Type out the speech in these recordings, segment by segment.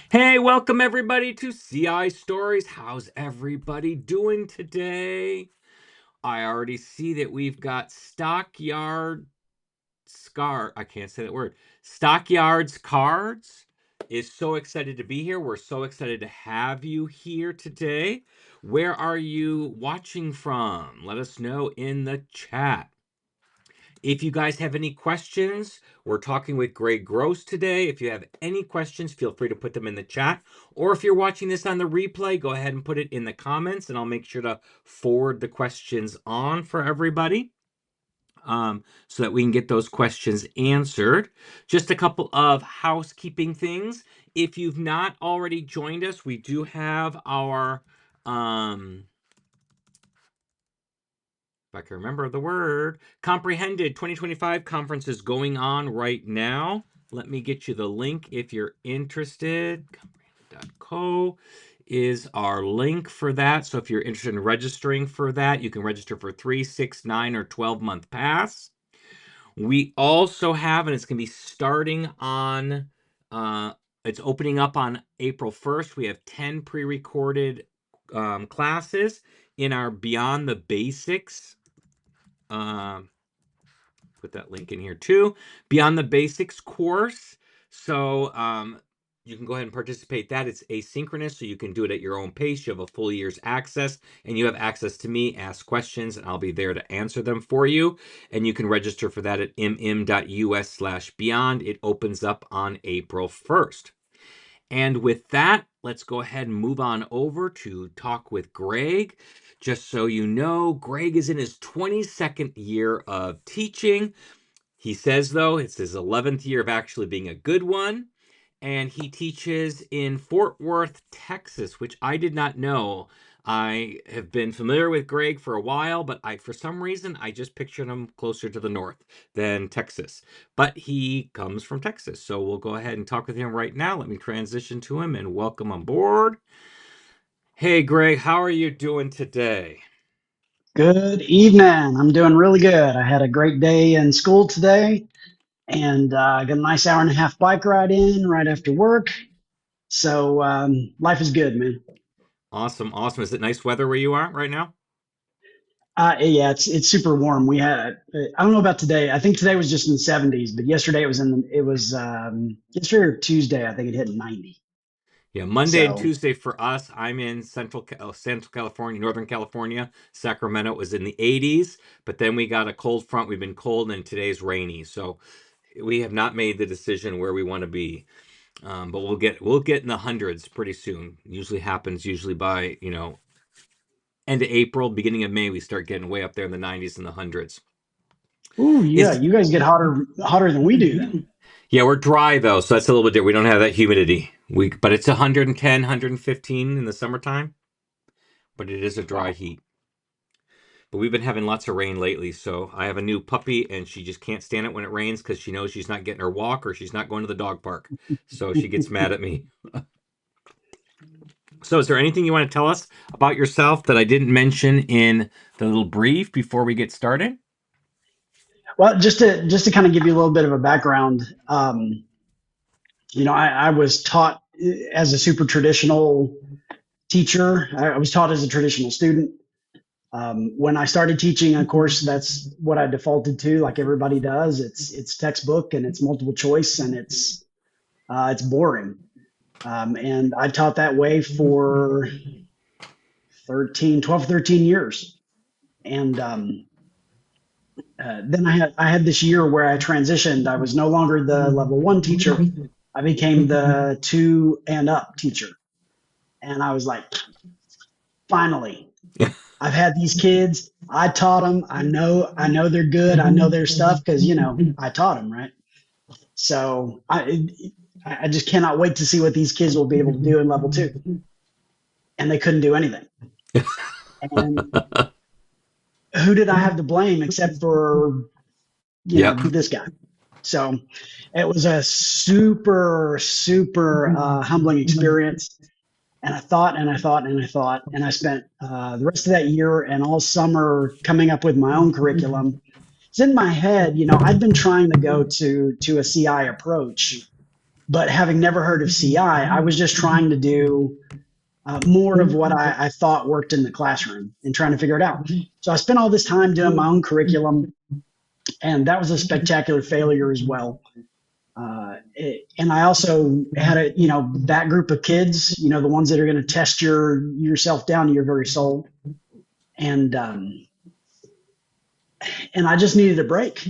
Hey, welcome everybody to CI Stories. How's everybody doing today? I already see that we've got I can't say that word. Stockyards Cards is so excited to be here. We're so excited to have you here today. Where are you watching from? Let us know in the chat. If you guys have any questions, we're talking with Greg Gross today. If you have any questions, feel free to put them in the chat. Or if you're watching this on the replay, go ahead and put it in the comments, and I'll make sure to forward the questions on for everybody so that we can get those questions answered. Just a couple of housekeeping things. If you've not already joined us, we do have our if I can remember the word, Comprehended 2025 conference is going on right now. Let me get you the link if you're interested. Comprehended.co is our link for that. So if you're interested in registering for that, you can register for 3, 6, 9, or 12-month pass. We also have, and it's going to be starting on, it's opening up on April 1st. We have 10 pre-recorded classes in our Beyond the Basics put that link in here too. Beyond the Basics course. So you can go ahead and participate. That it's asynchronous, so you can do it at your own pace. You have a full year's access, and you have access to me, ask questions, and I'll be there to answer them for you. And you can register for that at mm.us/beyond. It opens up on April 1st. And with that, let's go ahead and move on over to talk with Greg. Just so you know, Greg is in his 22nd year of teaching. He says, though, it's his 11th year of actually being a good one. And he teaches in Fort Worth, Texas, which I did not know. I have been familiar with Greg for a while, but for some reason, I just pictured him closer to the north than Texas. But he comes from Texas. So we'll go ahead and talk with him right now. Let me transition to him and welcome on board. Hey, Greg, how are you doing today? Good evening. I'm doing really good. I had a great day in school today and I got a nice hour and a half bike ride in right after work. So life is good, man. Awesome, awesome. Is it nice weather where you are right now? Yeah, it's super warm. We had I don't know about today. I think today was just in the 70s, but yesterday it was yesterday or Tuesday. I think it hit 90. Yeah, Monday and So Tuesday for us. I'm in Central California, Northern California. Sacramento was in the 80s, but then we got a cold front. We've been cold, and today's rainy. So we have not made the decision where we want to be. But we'll get in the hundreds pretty soon. Usually happens by end of April, beginning of May. We start getting way up there in the 90s and the hundreds. ooh, yeah, Is you guys get hotter than we do then. Yeah, we're dry though, so that's a little bit different. We don't have that humidity. But it's 110, 115 in the summertime. But it is a dry Wow. heat. But we've been having lots of rain lately, so I have a new puppy, and she just can't stand it when it rains because she knows she's not getting her walk or she's not going to the dog park. So she gets mad at me. So, is there anything you want to tell us about yourself that I didn't mention in the little brief before we get started? Well, just to kind of give you a little bit of a background, I was taught as a super traditional teacher. I was taught as a traditional student. When I started teaching, of course, that's what I defaulted to, like everybody does. It's textbook and it's multiple choice and it's boring. And I taught that way for 13 years. And then I had this year where I transitioned. I was no longer the level one teacher. I became the two and up teacher. And I was like, finally, I've had these kids. I taught them. I know they're good. I know their stuff because I taught them, right? So I just cannot wait to see what these kids will be able to do in level two. And they couldn't do anything. And who did I have to blame except for Yep. this guy? So it was a super super humbling experience. And I thought and I thought and I thought, and I spent the rest of that year and all summer coming up with my own curriculum. It's in my head. I'd been trying to go to a CI approach, But having never heard of CI, I was just trying to do more of what I thought worked in the classroom and trying to figure it out. So I spent all this time doing my own curriculum, and that was a spectacular failure as well. And I also had a, that group of kids, the ones that are going to test yourself down to your very soul. And, and I just needed a break.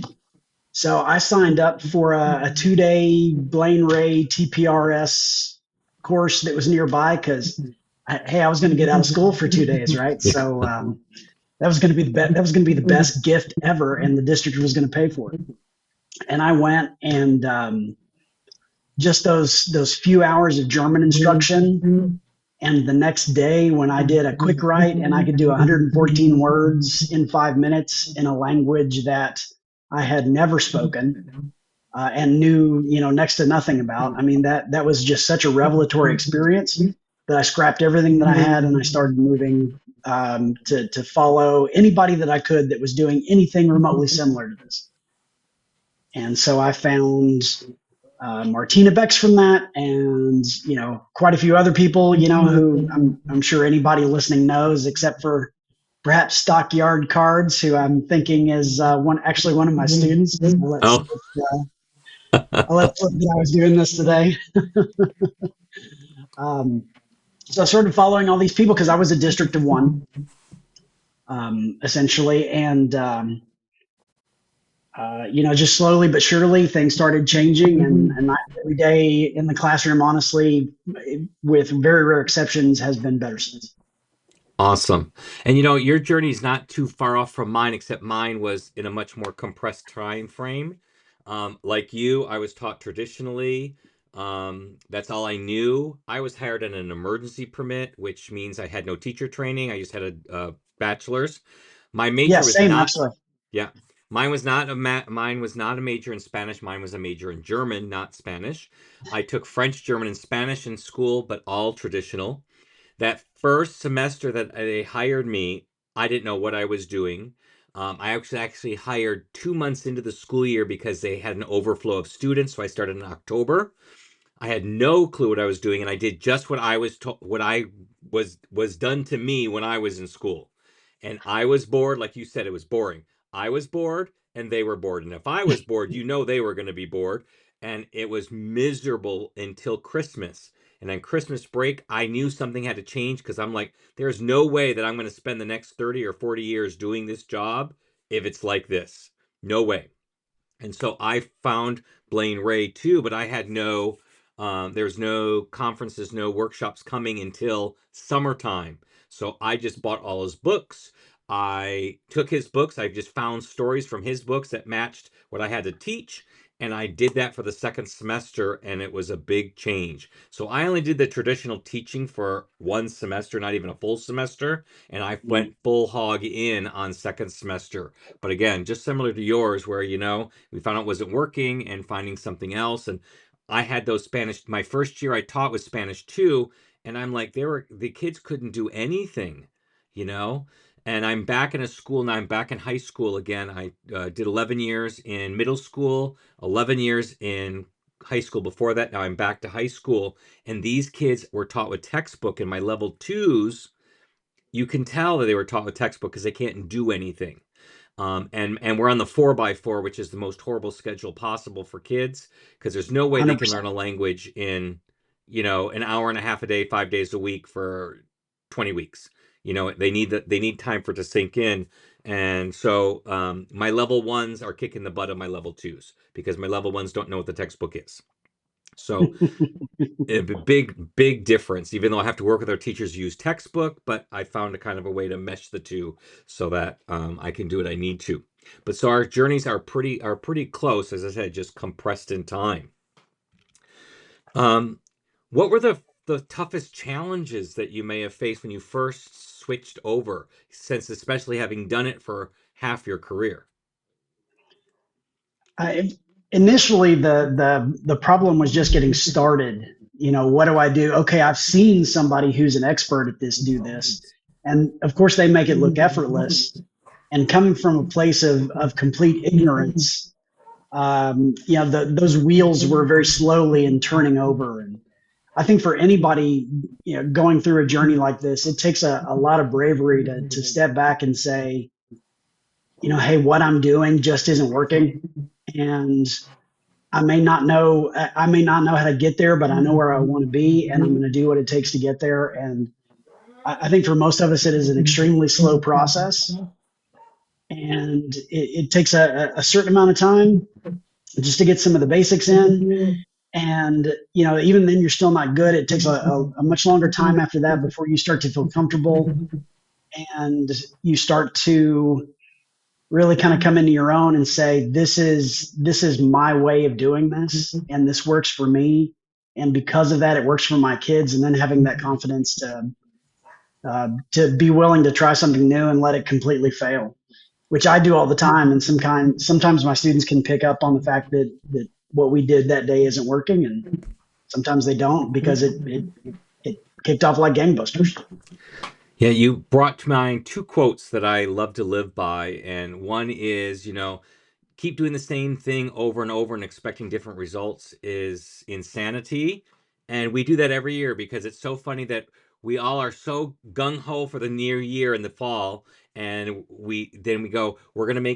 So I signed up for a 2-day Blaine Ray TPRS course that was nearby because, hey, I was going to get out of school for 2 days, right? Yeah. So that was going to be that was going to be the best gift ever, and the district was going to pay for it. And I went, and just those few hours of German instruction, and the next day when I did a quick write and I could do 114 words in 5 minutes in a language that I had never spoken and knew, next to nothing about. I mean, that was just such a revelatory experience that I scrapped everything that I had and I started moving to follow anybody that I could that was doing anything remotely similar to this. And so I found Martina Bex from that, and quite a few other people, who I'm sure anybody listening knows, except for perhaps Stockyard Cards, who I'm thinking is one of my students. Oh, I'll let Flip that I was doing this today. Um, so I started following all these people because I was a district of one, essentially, and just slowly but surely things started changing, and every day in the classroom, honestly, with very rare exceptions, has been better since. awesome. And your journey is not too far off from mine, except mine was in a much more compressed time frame. Like you, I was taught traditionally. That's all I knew. I was hired on an emergency permit, which means I had no teacher training. I just had a bachelor's. My Yeah, major was same not, actually. yeah, mine was not a major in Spanish. Mine was a major in German, not Spanish. I took French, German, and Spanish in school, but all traditional. That first semester that they hired me, I didn't know what I was doing. I actually hired 2 months into the school year because they had an overflow of students. So I started in October. I had no clue what I was doing, and I did just what I was what I was done to me when I was in school. And I was bored, like you said, it was boring. I was bored, and they were bored. And if I was bored, they were going to be bored. And it was miserable until Christmas. And on Christmas break, I knew something had to change because I'm like, there's no way that I'm going to spend the next 30 or 40 years doing this job if it's like this. No way. And so I found Blaine Ray too, but I had there's no conferences, no workshops coming until summertime. So I just bought all his books. I took his books. I just found stories from his books that matched what I had to teach. And I did that for the second semester, and it was a big change. So I only did the traditional teaching for one semester, not even a full semester. And I Mm. went full hog in on second semester. But again, just similar to yours, where, we found out it wasn't working and finding something else. And I had those Spanish, my first year I taught was Spanish too. And I'm like, the kids couldn't do anything, you know? And I'm back in a school now. I'm back in high school again. I did 11 years in middle school, 11 years in high school before that. Now I'm back to high school. And these kids were taught with textbook. And my level twos, you can tell that they were taught with textbook because they can't do anything. And we're on the 4x4, which is the most horrible schedule possible for kids because there's no way they can learn 100%. a language in, an hour and a half a day, 5 days a week for 20 weeks. They need time for it to sink in. And so my level ones are kicking the butt of my level twos because my level ones don't know what the textbook is. So a big difference, even though I have to work with our teachers to use textbook, but I found a kind of a way to mesh the two so that I can do what I need to. But so our journeys are pretty close, as I said, just compressed in time. um what were the toughest challenges that you may have faced when you first switched over, since especially having done it for half your career? I, Initially, the problem was just getting started. What do I do? Okay, I've seen somebody who's an expert at this do this, and of course they make it look effortless. And coming from a place of complete ignorance, those wheels were very slowly and turning over. And I think for anybody, going through a journey like this, it takes a lot of bravery to step back and say, hey, what I'm doing just isn't working. And I may not know how to get there, but I know where I want to be, and I'm going to do what it takes to get there. And I think for most of us, it is an extremely slow process, and it takes a certain amount of time just to get some of the basics in. And even then, you're still not good. It takes a much longer time after that before you start to feel comfortable, and you start to really kind of come into your own and say, this is my way of doing this, and this works for me, and because of that, it works for my kids. And then having that confidence to be willing to try something new and let it completely fail, which I do all the time. And sometimes my students can pick up on the fact that what we did that day isn't working, and sometimes they don't, because it kicked off like gangbusters. Yeah, you brought to mind two quotes that I love to live by. And one is, keep doing the same thing over and over and expecting different results is insanity. And we do that every year because it's so funny that we all are so gung ho for the near year in the fall, and we go, we're gonna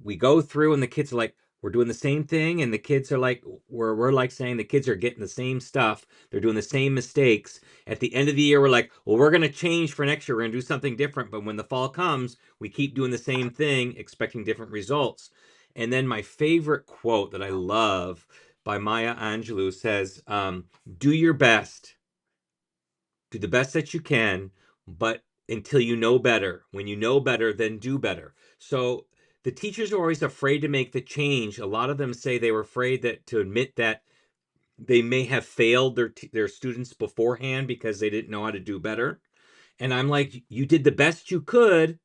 we go through, and the kids are like, we're doing the same thing, and the kids are like, we're like saying the kids are getting the same stuff, they're doing the same mistakes. At the end of the year, we're like, well, we're gonna change for next year, we're gonna do something different. But when the fall comes, we keep doing the same thing, expecting different results. And then my favorite quote that I love by Maya Angelou says, do your best, do the best that you can, but until you know better. When you know better, then do better. So the teachers are always afraid to make the change. A lot of them say they were afraid to admit that they may have failed their students beforehand because they didn't know how to do better. And I'm like, you did the best you could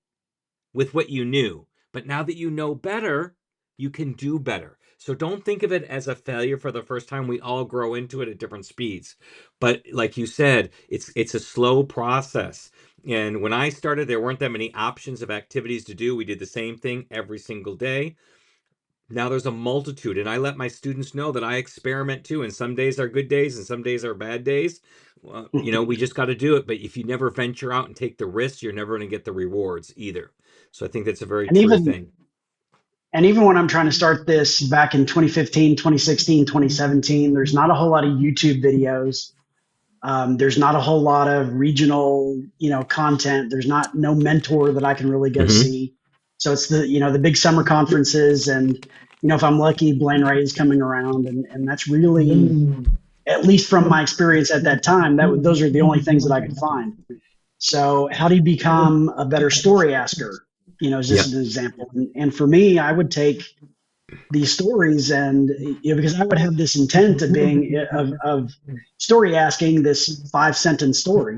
with what you knew. But now that you know better, you can do better. So don't think of it as a failure for the first time. We all grow into it at different speeds. But like you said, it's a slow process. And when I started, there weren't that many options of activities to do. We did the same thing every single day. Now there's a multitude, and I let my students know that I experiment too. And some days are good days, and some days are bad days. Well, we just got to do it. But if you never venture out and take the risks, you're never going to get the rewards either. So I think that's a very and true even thing. and even when I'm trying to start this back in 2015, 2016, 2017, there's not a whole lot of YouTube videos. There's not a whole lot of regional, content. There's not no mentor that I can really go Hmm. see. So it's the big summer conferences, and if I'm lucky, Blaine Ray is coming around, and that's really, at least from my experience at that time, those are the only things that I could find. So how do you become a better story asker? Is Yeah. just an example. And for me, I would take these stories, and because I would have this intent of being of story asking this 5 sentence story,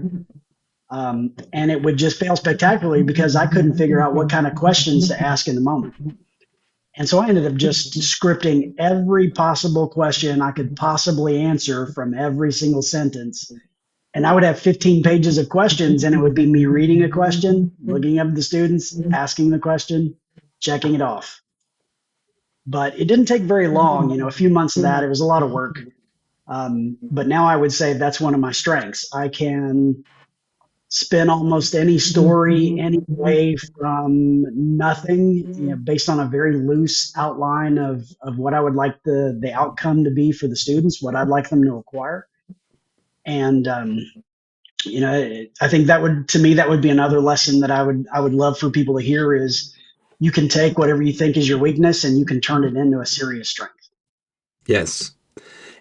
and it would just fail spectacularly because I couldn't figure out what kind of questions to ask in the moment. And so I ended up just scripting every possible question I could possibly answer from every single sentence. And I would have 15 pages of questions, and it would be me reading a question, looking up at the students, asking the question, checking it off. But it didn't take very long, a few months of that. It was a lot of work. But now I would say that's one of my strengths. I can spin almost any story any way from nothing, based on a very loose outline of what I would like the outcome to be for the students, what I'd like them to acquire. And I think that would, to me, that would be another lesson that I would love for people to hear is you can take whatever you think is your weakness and you can turn it into a serious strength. Yes.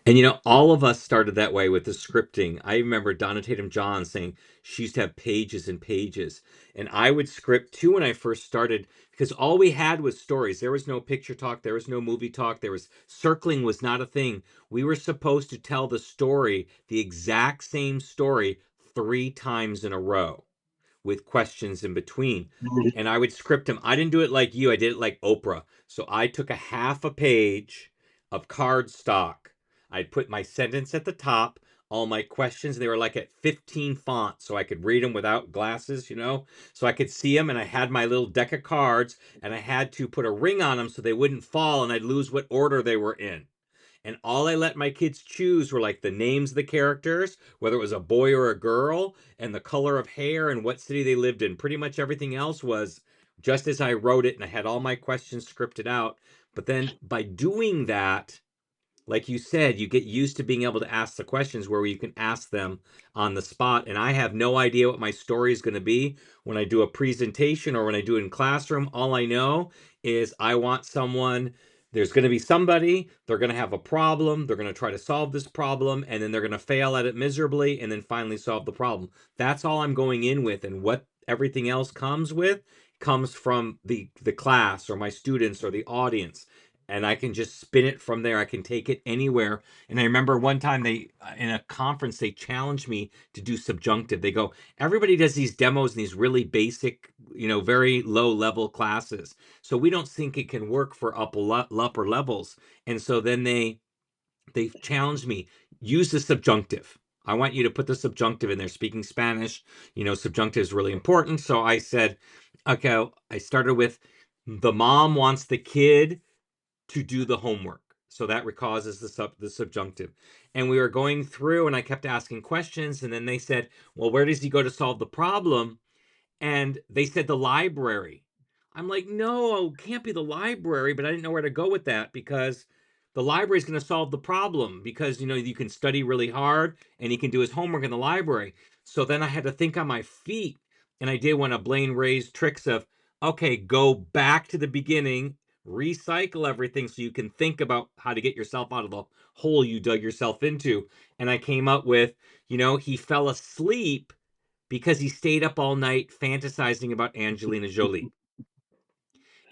And all of us started that way with the scripting. I remember Donna Tatum John saying she used to have pages and pages. And I would script too when I first started because all we had was stories. There was no picture talk, there was no movie talk, there was circling was not a thing. We were supposed to tell the story, the exact same story, 3 times in a row with questions in between. And I would script them. I didn't do it like you, I did it like Oprah. So I took a half a page of cardstock. I'd put my sentence at the top, all my questions. They were like at 15 fonts, so I could read them without glasses, so I could see them. And I had my little deck of cards, and I had to put a ring on them so they wouldn't fall and I'd lose what order they were in. And all I let my kids choose were like the names of the characters, whether it was a boy or a girl, and the color of hair and what city they lived in. Pretty much everything else was just as I wrote it, and I had all my questions scripted out. But then by doing that, like you said, you get used to being able to ask the questions where you can ask them on the spot. And I have no idea what my story is going to be when I do a presentation or when I do it in classroom. All I know is I want someone, there's going to be somebody, they're going to have a problem, they're going to try to solve this problem, and then they're going to fail at it miserably and then finally solve the problem. That's all I'm going in with. And what everything else comes with comes from the class or my students or the audience, and I can just spin it from there. I can take it anywhere. And I remember one time they in a conference they challenged me to do subjunctive. They go, everybody does these demos in these really basic, very low level classes. So we don't think it can work for upper levels. And so then they challenged me, use the subjunctive. I want you to put the subjunctive in there. Speaking Spanish, subjunctive is really important. So I said, okay, I started with the mom wants the kid to do the homework. So that causes the subjunctive. And we were going through and I kept asking questions. And then they said, well, where does he go to solve the problem? And they said the library. I'm like, no, it can't be the library, but I didn't know where to go with that because the library is going to solve the problem because you can study really hard and he can do his homework in the library. So then I had to think on my feet, and I did one of Blaine Ray's tricks of, okay, go back to the beginning, recycle everything so you can think about how to get yourself out of the hole you dug yourself into. And I came up with, he fell asleep because he stayed up all night fantasizing about Angelina Jolie.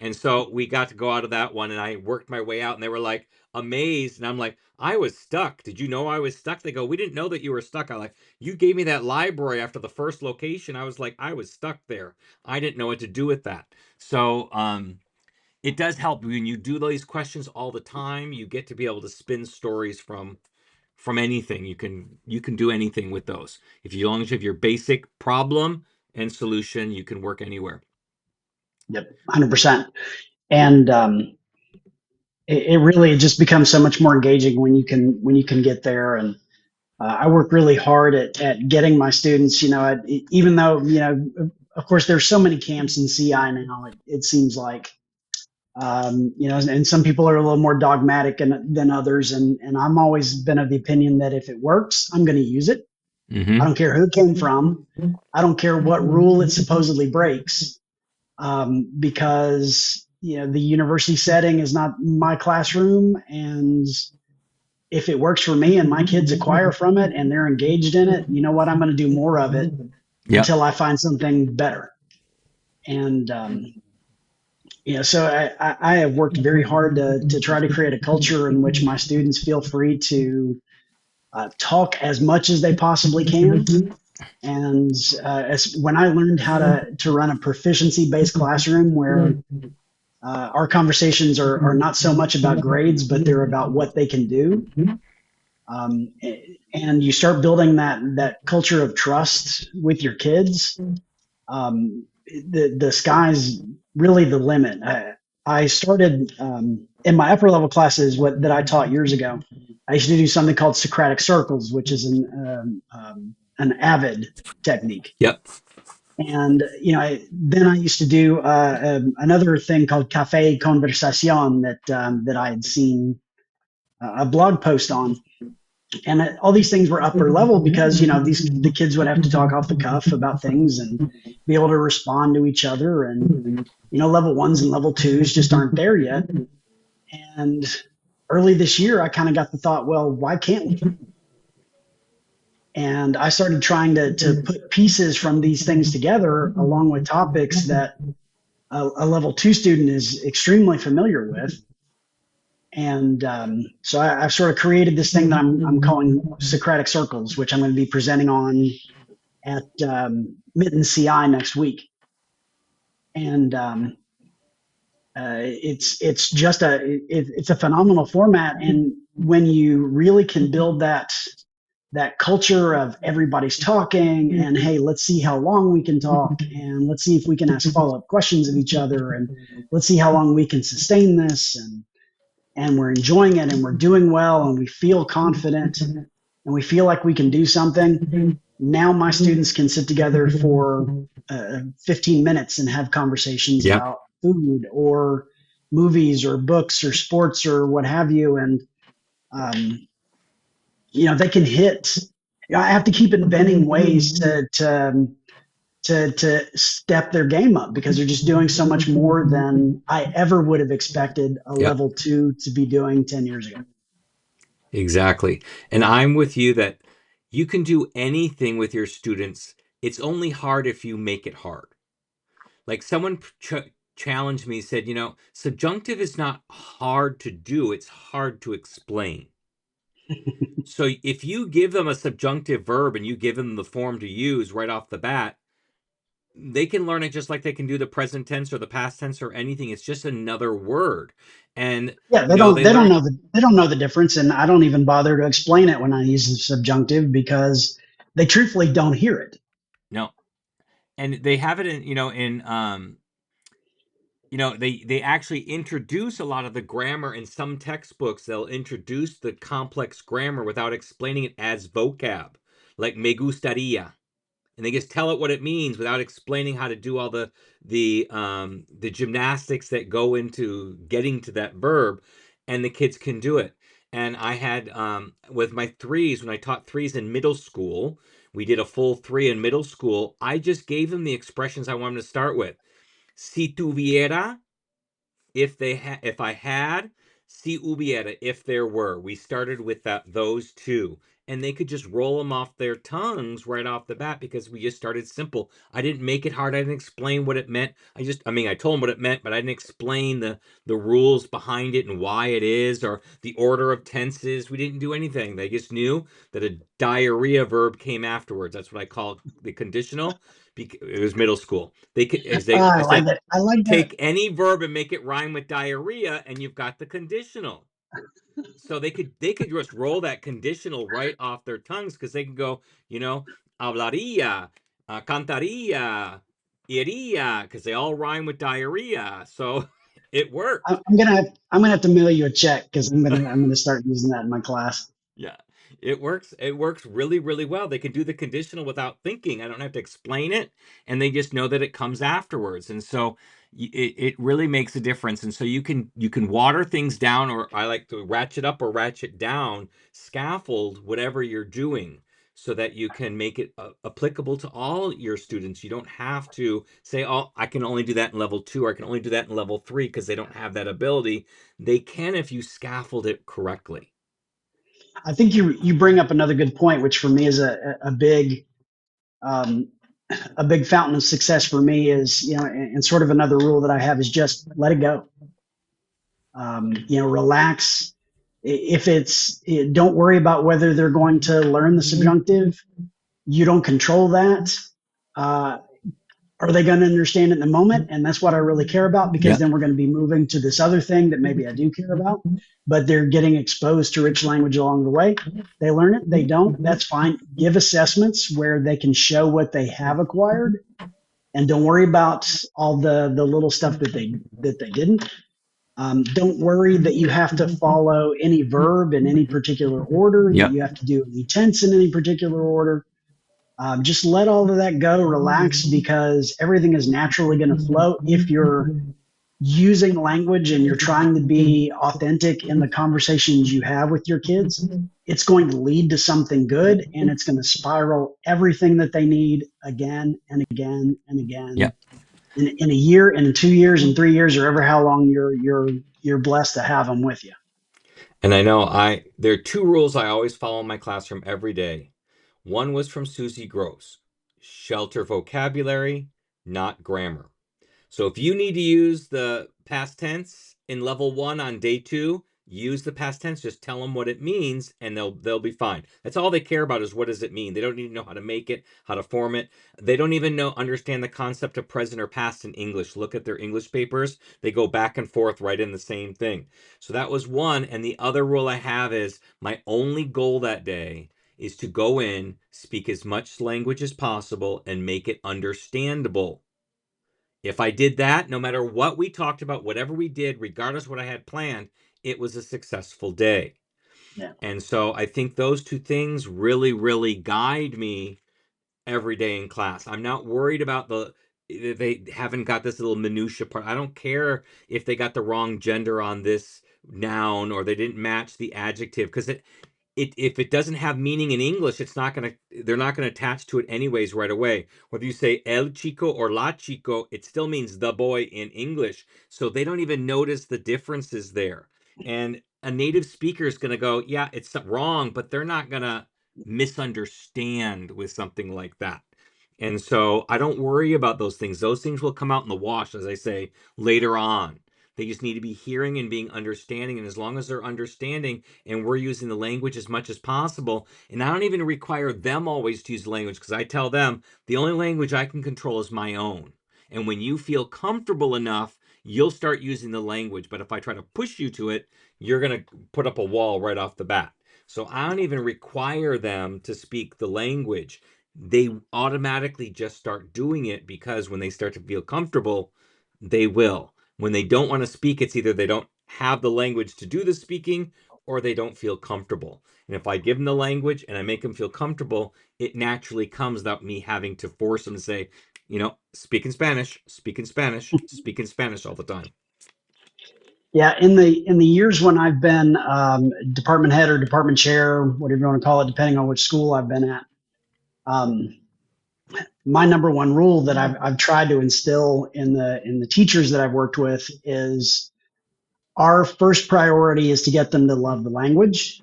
And so we got to go out of that one, and I worked my way out, and they were like amazed. And I'm like, I was stuck. Did you know I was stuck? They go, we didn't know that you were stuck. I like, you gave me that library after the first location. I was like, I was stuck there. I didn't know what to do with that. So it does help when you do these questions all the time. You get to be able to spin stories from anything. You can do anything with those. If you, as long as you have your basic problem and solution, you can work anywhere. Yep, 100%. And it really just becomes so much more engaging when you can get there. And I work really hard at getting my students. Even though of course, there's so many camps in CI now. It seems like and some people are a little more dogmatic than others. And I'm always been of the opinion that if it works, I'm going to use it. I Mm-hmm. don't care who it came from. I don't care what rule it supposedly breaks, because the university setting is not my classroom, and if it works for me and my kids acquire from it and they're engaged in it, you know what? I'm going to do more of it Yep. until I find something better. And so I have worked very hard to try to create a culture in which my students feel free to talk as much as they possibly can. And as when I learned how to run a proficiency-based classroom where our conversations are not so much about grades, but they're about what they can do. Um, and you start building that culture of trust with your kids. The sky's really the limit. I started in my upper level classes that I taught years ago. I used to do something called Socratic circles, which is an avid technique. Yep. And then I used to do another thing called Café Conversation that I had seen a blog post on, and all these things were upper level because the kids would have to talk off the cuff about things and be able to respond to each other, and level ones and level twos just aren't there yet. And early this year, I kind of got the thought, well, why can't we? And I started trying to put pieces from these things together along with topics that a level two student is extremely familiar with. And so I've sort of created this thing that I'm calling Socratic circles, which I'm going to be presenting on at Mitten CI next week. And it's just it's a phenomenal format. And when you really can build that that culture of everybody's talking and hey, let's see how long we can talk and let's see if we can ask follow-up questions of each other and let's see how long we can sustain this and we're enjoying it and we're doing well and we feel confident and we feel like we can do something. Now my students can sit together for 15 minutes and have conversations Yep. about food or movies or books or sports or what have you. And, um, they can hit. I have to keep inventing ways to step their game up because they're just doing so much more than I ever would have expected a Yep. level two to be doing 10 years ago. Exactly. And I'm with you that you can do anything with your students. It's only hard if you make it hard. Like someone challenged me, said, subjunctive is not hard to do, it's hard to explain. So if you give them a subjunctive verb and you give them the form to use right off the bat, they can learn it just like they can do the present tense or the past tense or anything. It's just another word. And Yeah, they learn. they don't know the difference, and I don't even bother to explain it when I use the subjunctive because they truthfully don't hear it. No. And they have it in, they actually introduce a lot of the grammar in some textbooks. They'll introduce the complex grammar without explaining it as vocab, like me gustaría, and they just tell it what it means without explaining how to do all the gymnastics that go into getting to that verb, and the kids can do it. And I had with my threes, when I taught threes in middle school, we did a full three in middle school. I just gave them the expressions I wanted to start with. Si tuviera, if I had, si hubiera, if there were. We started with those two, and they could just roll them off their tongues right off the bat because we just started simple. I didn't make it hard. I didn't explain what it meant. I told them what it meant, but I didn't explain the rules behind it and why it is or the order of tenses. We didn't do anything. They just knew that a diarrhea verb came afterwards. That's what I call the conditional. It was middle school. They could, as they, I I like said, it. I like that. take any verb and make it rhyme with diarrhea, and you've got the conditional. So they could just roll that conditional right off their tongues because they can go, hablaría, cantaría, iría, because they all rhyme with diarrhea. So it worked. I'm gonna have to mail you a check because I'm gonna start using that in my class. Yeah, it works. It works really, really well. They can do the conditional without thinking. I don't have to explain it, and they just know that it comes afterwards. And so it really makes a difference. And so you can water things down, or I like to ratchet up or ratchet down, scaffold whatever you're doing, so that you can make it applicable to all your students. You don't have to say, "Oh, I can only do that in level 2, or I can only do that in level 3," because they don't have that ability. They can if you scaffold it correctly. I think you bring up another good point, which for me is um, a big fountain of success for me is and sort of another rule that I have is just let it go. Relax. If don't worry about whether they're going to learn the subjunctive. You don't control that. Uh, are they going to understand it in the moment? And that's what I really care about because Yeah. then we're going to be moving to this other thing that maybe I do care about. But they're getting exposed to rich language along the way. They learn it. They don't. That's fine. Give assessments where they can show what they have acquired, and don't worry about all the little stuff that they didn't. Don't worry that you have to follow any verb in any particular order, that Yep. you have to do any tense in any particular order. Just let all of that go, relax, because everything is naturally going to flow if you're using language and you're trying to be authentic in the conversations you have with your kids. It's going to lead to something good and it's going to spiral everything that they need again and again and again Yep. in a year and in 2 years and 3 years or ever how long you're blessed to have them with you. And I know there are two rules I always follow in my classroom every day. One was from Susie Gross: shelter vocabulary, not grammar. So if you need to use the past tense in level 1 on day 2, use the past tense. Just tell them what it means, and they'll be fine. That's all they care about is what does it mean. They don't need to know how to make it, how to form it. They don't even understand the concept of present or past in English. Look at their English papers. They go back and forth right in the same thing. So that was one. And the other rule I have is my only goal that day is to go in, speak as much language as possible, and make it understandable. If I did that, no matter what we talked about, whatever we did, regardless of what I had planned, it was a successful day. Yeah. And so I think those two things really, really guide me every day in class. I'm not worried about they haven't got this little minutia part. I don't care if they got the wrong gender on this noun or they didn't match the adjective, because if it doesn't have meaning in English, they're not gonna attach to it anyways right away. Whether you say el chico or la chico, it still means the boy in English. So they don't even notice the differences there. And a native speaker is gonna go, yeah, it's wrong, but they're not gonna misunderstand with something like that. And so I don't worry about those things. Those things will come out in the wash, as I say, later on. They just need to be hearing and being understanding. And as long as they're understanding and we're using the language as much as possible, and I don't even require them always to use the language, because I tell them the only language I can control is my own. And when you feel comfortable enough, you'll start using the language. But if I try to push you to it, you're going to put up a wall right off the bat. So I don't even require them to speak the language. They automatically just start doing it because when they start to feel comfortable, they will. When they don't want to speak, it's either they don't have the language to do the speaking or they don't feel comfortable. And if I give them the language and I make them feel comfortable, it naturally comes without me having to force them to say, speak in Spanish, speak in Spanish, speak in Spanish all the time. Yeah, in the years when I've been department head or department chair, whatever you want to call it, depending on which school I've been at, um, my number one rule that I've tried to instill in the teachers that I've worked with is our first priority is to get them to love the language.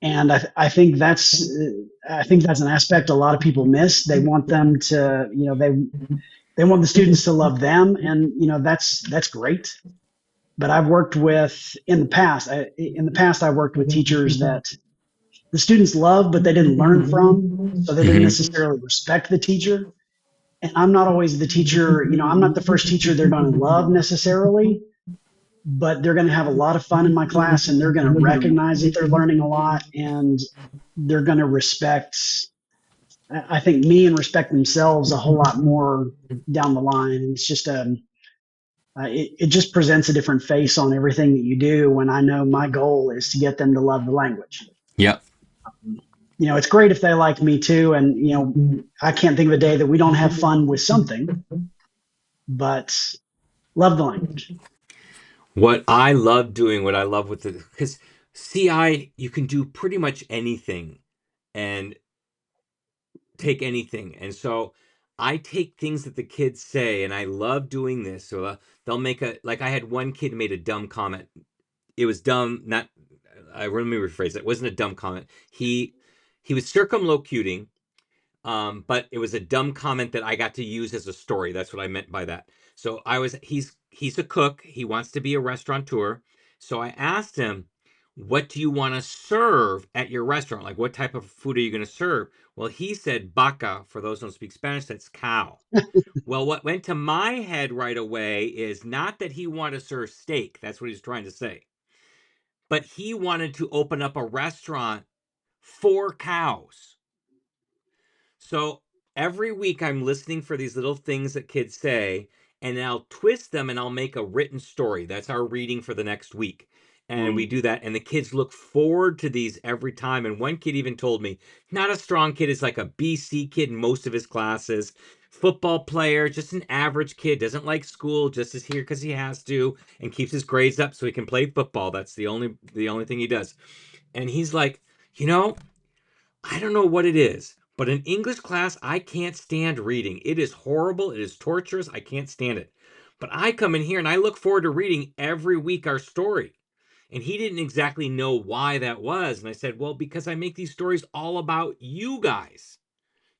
And I think that's an aspect a lot of people miss. They want them to, they want the students to love them, and that's great. But I've worked with in the past I worked with teachers that the students loved, but they didn't learn from, so they didn't Mm-hmm. necessarily respect the teacher. And I'm not always the teacher, I'm not the first teacher they're going to love necessarily, but they're going to have a lot of fun in my class and they're going to recognize that they're learning a lot and they're going to respect, I think, me and respect themselves a whole lot more down the line. And it's just it just presents a different face on everything that you do when I know my goal is to get them to love the language. Yep. It's great if they like me too. And, I can't think of a day that we don't have fun with something, but love the language. What I love doing, what I love with it, because CI, you can do pretty much anything and take anything. And so I take things that the kids say, and I love doing this. So they'll make like I had one kid made a dumb comment. It was dumb, not, let me rephrase it. It wasn't a dumb comment. He was circumlocuting, but it was a dumb comment that I got to use as a story. That's what I meant by that. So he's a cook. He wants to be a restaurateur. So I asked him, "What do you want to serve at your restaurant? Like, what type of food are you going to serve?" Well, he said "vaca." For those who don't speak Spanish, that's cow. Well, what went to my head right away is not that he wanted to serve steak. That's what he's trying to say. But he wanted to open up a restaurant for cows. So every week I'm listening for these little things that kids say, and I'll twist them and I'll make a written story. That's our reading for the next week. And we Mm. do that, and the kids look forward to these every time. And one kid even told me, not a strong kid, is like a BC kid in most of his classes, football player, just an average kid, doesn't like school, just is here because he has to, and keeps his grades up so he can play football. That's the only thing he does. And he's like, you know, I don't know what it is, but in English class, I can't stand reading. It is horrible. It is torturous. I can't stand it. But I come in here and I look forward to reading every week our story. And he didn't exactly know why that was. And I said, well, because I make these stories all about you guys.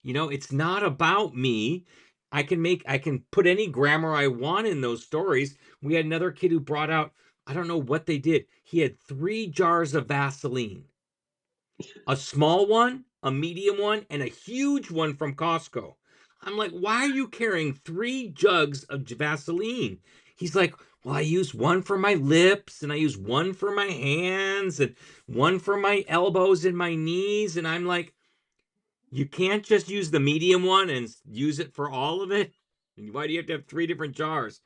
It's not about me. I can put any grammar I want in those stories. We had another kid who brought out, I don't know what they did. He had 3 jars of Vaseline, a small one, a medium one, and a huge one from Costco. I'm like, why are you carrying 3 jugs of Vaseline? He's like, well, I use one for my lips and I use one for my hands and one for my elbows and my knees. And I'm like, you can't just use the medium one and use it for all of it. Why do you have to have three different jars?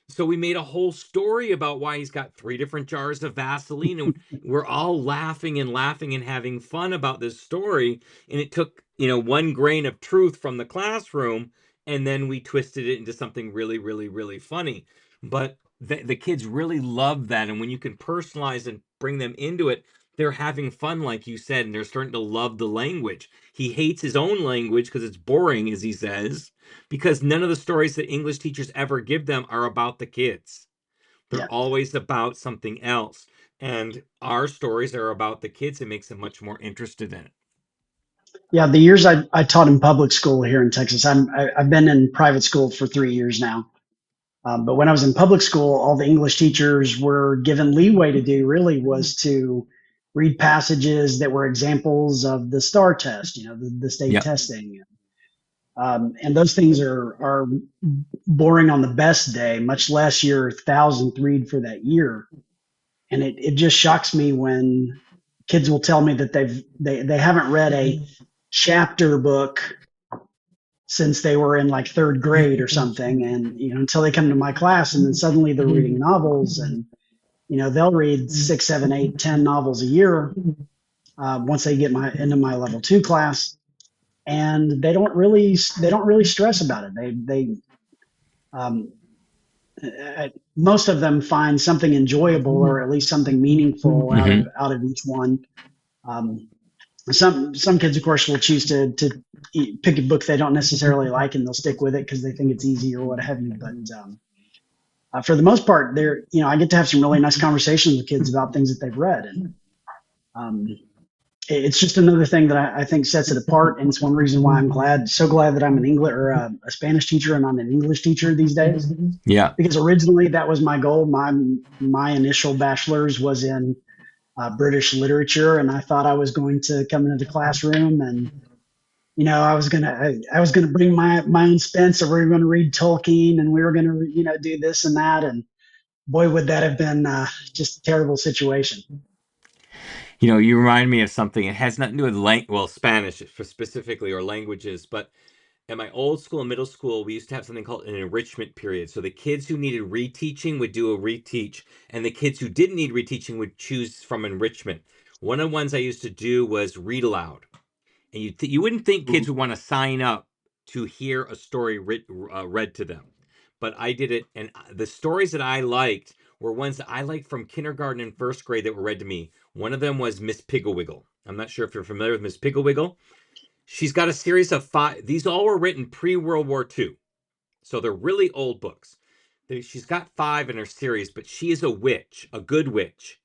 So we made a whole story about why he's got three different jars of Vaseline, and we're all laughing and laughing and having fun about this story. And it took, one grain of truth from the classroom, and then we twisted it into something really, really, really funny. But the kids really love that, and when you can personalize and bring them into it, they're having fun, like you said, and they're starting to love the language. He hates his own language because it's boring, as he says, because none of the stories that English teachers ever give them are about the kids. They're Yeah. always about something else. And our stories are about the kids. It makes them much more interested in it. Yeah. The years I taught in public school here in Texas, I've been in private school for 3 years now. But when I was in public school, all the English teachers were given leeway to do really was to read passages that were examples of the STAR test, the state Yeah. testing. And those things are boring on the best day, much less your thousandth read for that year. And it just shocks me when kids will tell me that they haven't read a chapter book since they were in like third grade or something, and until they come to my class, and then suddenly they're reading novels, and they'll read 6, 7, 8, 10 novels a year once they get into my level 2 class, and they don't really stress about it. They um, most of them find something enjoyable or at least something meaningful Mm-hmm. out of each one. Um, some kids, of course, will choose to pick a book they don't necessarily like, and they'll stick with it because they think it's easy or what have you. But for the most part, I get to have some really nice conversations with kids about things that they've read, and um, it's just another thing that I think sets it apart, and it's one reason why so glad that I'm an English or a Spanish teacher and I'm an English teacher these days. Yeah. Because originally that was my goal. My initial bachelor's was in British literature, and I thought I was going to come into the classroom and I was gonna bring my own Spencer. We were going to read Tolkien, and we were going to do this and that, and boy, would that have been just a terrible situation. You remind me of something. It has nothing to do with Spanish for specifically or languages, but at my old school and middle school, we used to have something called an enrichment period. So the kids who needed reteaching would do a reteach, and the kids who didn't need reteaching would choose from enrichment. One of the ones I used to do was read aloud. And you wouldn't think kids would want to sign up to hear a story read to them, but I did it, and the stories that I liked were ones that I liked from kindergarten and first grade that were read to me. One of them was Miss Pigglewiggle. I'm not sure if you're familiar with Miss Pigglewiggle. She's got a series of five. These all were written pre-World War II, so they're really old books. She's got five in her series, but she is a witch, a good witch,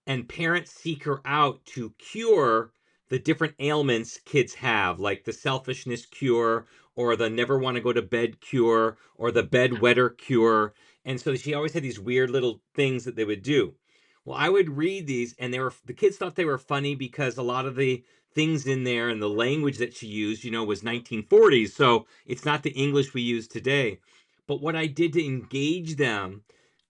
and parents seek her out to cure the different ailments kids have, like the selfishness cure, or the never want to go to bed cure, or the bedwetter cure. And so she always had these weird little things that they would do. Well, I would read these, and the kids thought they were funny because a lot of the things in there and the language that she used, was 1940s, so it's not the English we use today. But what I did to engage them,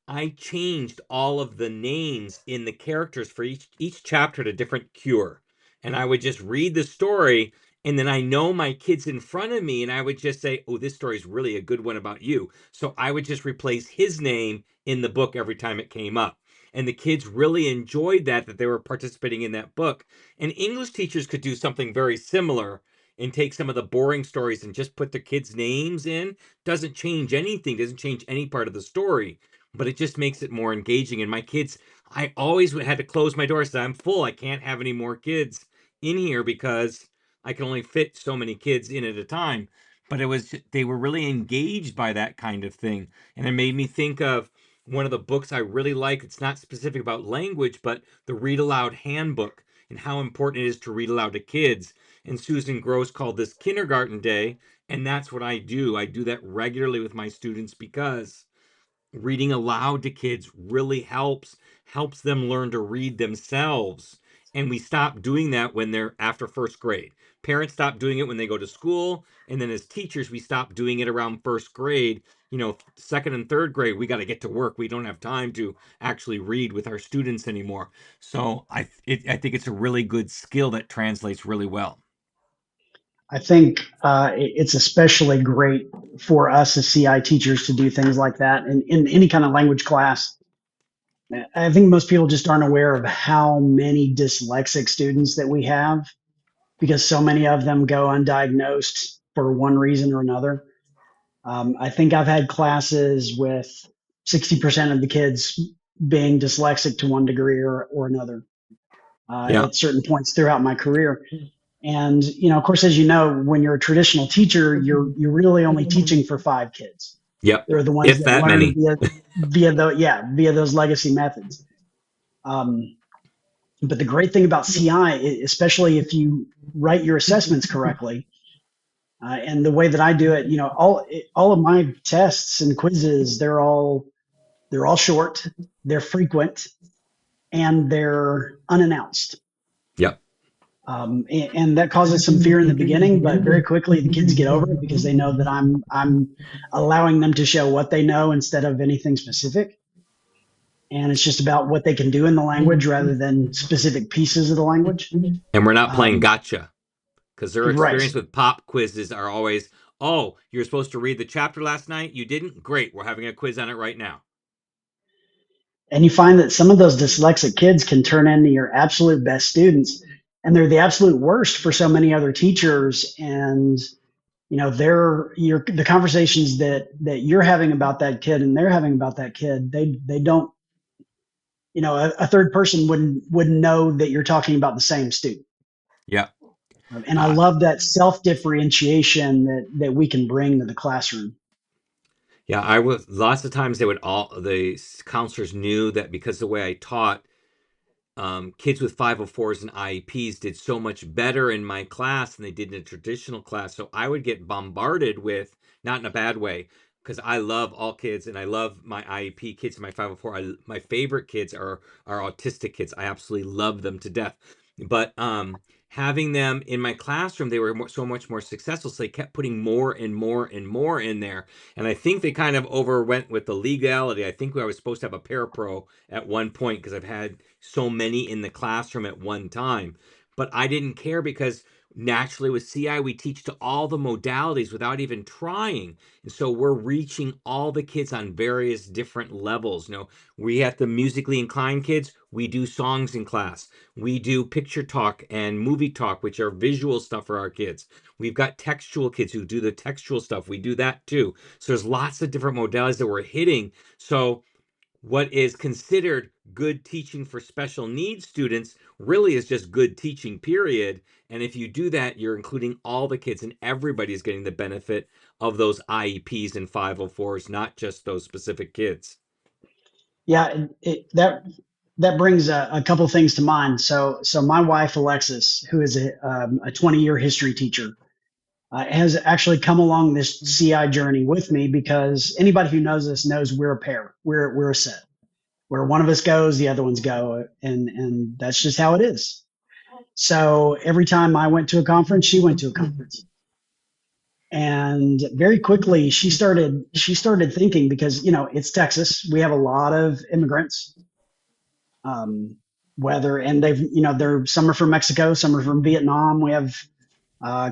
I changed all of the names in the characters for each chapter to different cure. And I would just read the story, and then I know my kids in front of me, and I would just say, "Oh, this story is really a good one about you." So I would just replace his name in the book every time it came up. And the kids really enjoyed that they were participating in that book. And English teachers could do something very similar and take some of the boring stories and just put the kids' names in. Doesn't change anything, doesn't change any part of the story, but it just makes it more engaging. And my kids, I always had to close my door, say, "I'm full. I can't have any more kids in here because I can only fit so many kids in at a time." But they were really engaged by that kind of thing. And it made me think of one of the books I really like. It's not specific about language, but the Read Aloud Handbook, and how important it is to read aloud to kids. And Susan Gross called this Kindergarten Day. And that's what I do. I do that regularly with my students because reading aloud to kids really helps them learn to read themselves. And we stop doing that when they're after first grade. Parents stop doing it when they go to school, and then as teachers we stop doing it around first grade second and third grade, we got to get to work. We don't have time to actually read with our students anymore. So I think it's a really good skill that translates really well. I think it's especially great for us as CI teachers to do things like that in any kind of language class. I think most people just aren't aware of how many dyslexic students that we have because so many of them go undiagnosed for one reason or another. I think I've had classes with 60% of the kids being dyslexic to one degree or another Yeah. at certain points throughout my career. And of course, as you know, when you're a traditional teacher, you're really only teaching for 5 kids. Yep. They're the ones If that that learn many. via those legacy methods. Um, but the great thing about CI, especially if you write your assessments correctly, and the way that I do it, all of my tests and quizzes, they're all short, they're frequent, and they're unannounced. Yep. And that causes some fear in the beginning, but very quickly the kids get over it because they know that I'm allowing them to show what they know instead of anything specific. And it's just about what they can do in the language rather than specific pieces of the language. And we're not playing Um, gotcha, because their right. experience with pop quizzes are always, oh, you're supposed to read the chapter last night. You didn't? Great. We're having a quiz on it right now. And you find that some of those dyslexic kids can turn into your absolute best students, and they're the absolute worst for so many other teachers. And the conversations that you're having about that kid and they're having about that kid, they don't, a third person wouldn't know that you're talking about the same student. Yeah. And I Uh, love that self differentiation that we can bring to the classroom. yeah. I was lots of times the counselors knew that because the way I taught, kids with 504s and IEPs did so much better in my class than they did in a traditional class. So I would get bombarded with, not in a bad way, because I love all kids and I love my IEP kids and my 504. My favorite kids are autistic kids. I absolutely love them to death. But having them in my classroom, they were so much more successful. So they kept putting more and more and more in there. And I think they kind of overwent with the legality. I think I was supposed to have a parapro at one point because I've had so many in the classroom at one time. But I didn't care because naturally with CI, we teach to all the modalities without even trying. And so we're reaching all the kids on various different levels. We have the musically inclined kids, we do songs in class. We do picture talk and movie talk, which are visual stuff for our kids. We've got textual kids who do the textual stuff. We do that too. So there's lots of different modalities that we're hitting. So what is considered good teaching for special needs students really is just good teaching, period. And if you do that, you're including all the kids and everybody's getting the benefit of those IEPs and 504s, not just those specific kids. Yeah, that brings a couple of things to mind. So my wife Alexis, who is a 20-year history teacher, has actually come along this CI journey with me because anybody who knows us knows we're a pair. We're a set. Where one of us goes, the other ones go, and that's just how it is. So every time I went to a conference, she went to a conference. And very quickly she started thinking because it's Texas. We have a lot of immigrants. Whether and they've they're some are from Mexico, some are from Vietnam. We have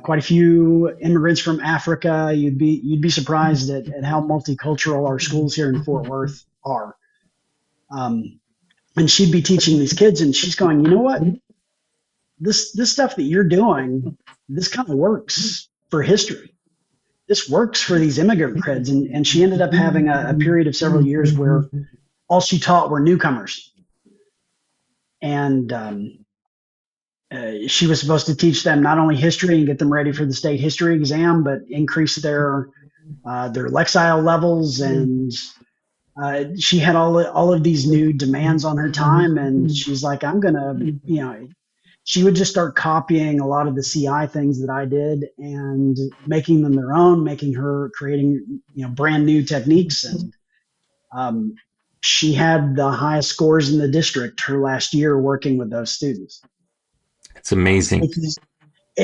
quite a few immigrants from Africa. You'd be surprised at how multicultural our schools here in Fort Worth are. Um, and she'd be teaching these kids, and she's going, you know what? This stuff that you're doing, this kind of works for history. This works for these immigrant kids. And she ended up having a period of several years where all she taught were newcomers. And she was supposed to teach them not only history and get them ready for the state history exam, but increase their Lexile levels. And she had all of these new demands on her time. And she's like, I'm going to, she would just start copying a lot of the CI things that I did and making them their own, making her creating, brand new techniques. And um, she had the highest scores in the district her last year working with those students. It's amazing. It's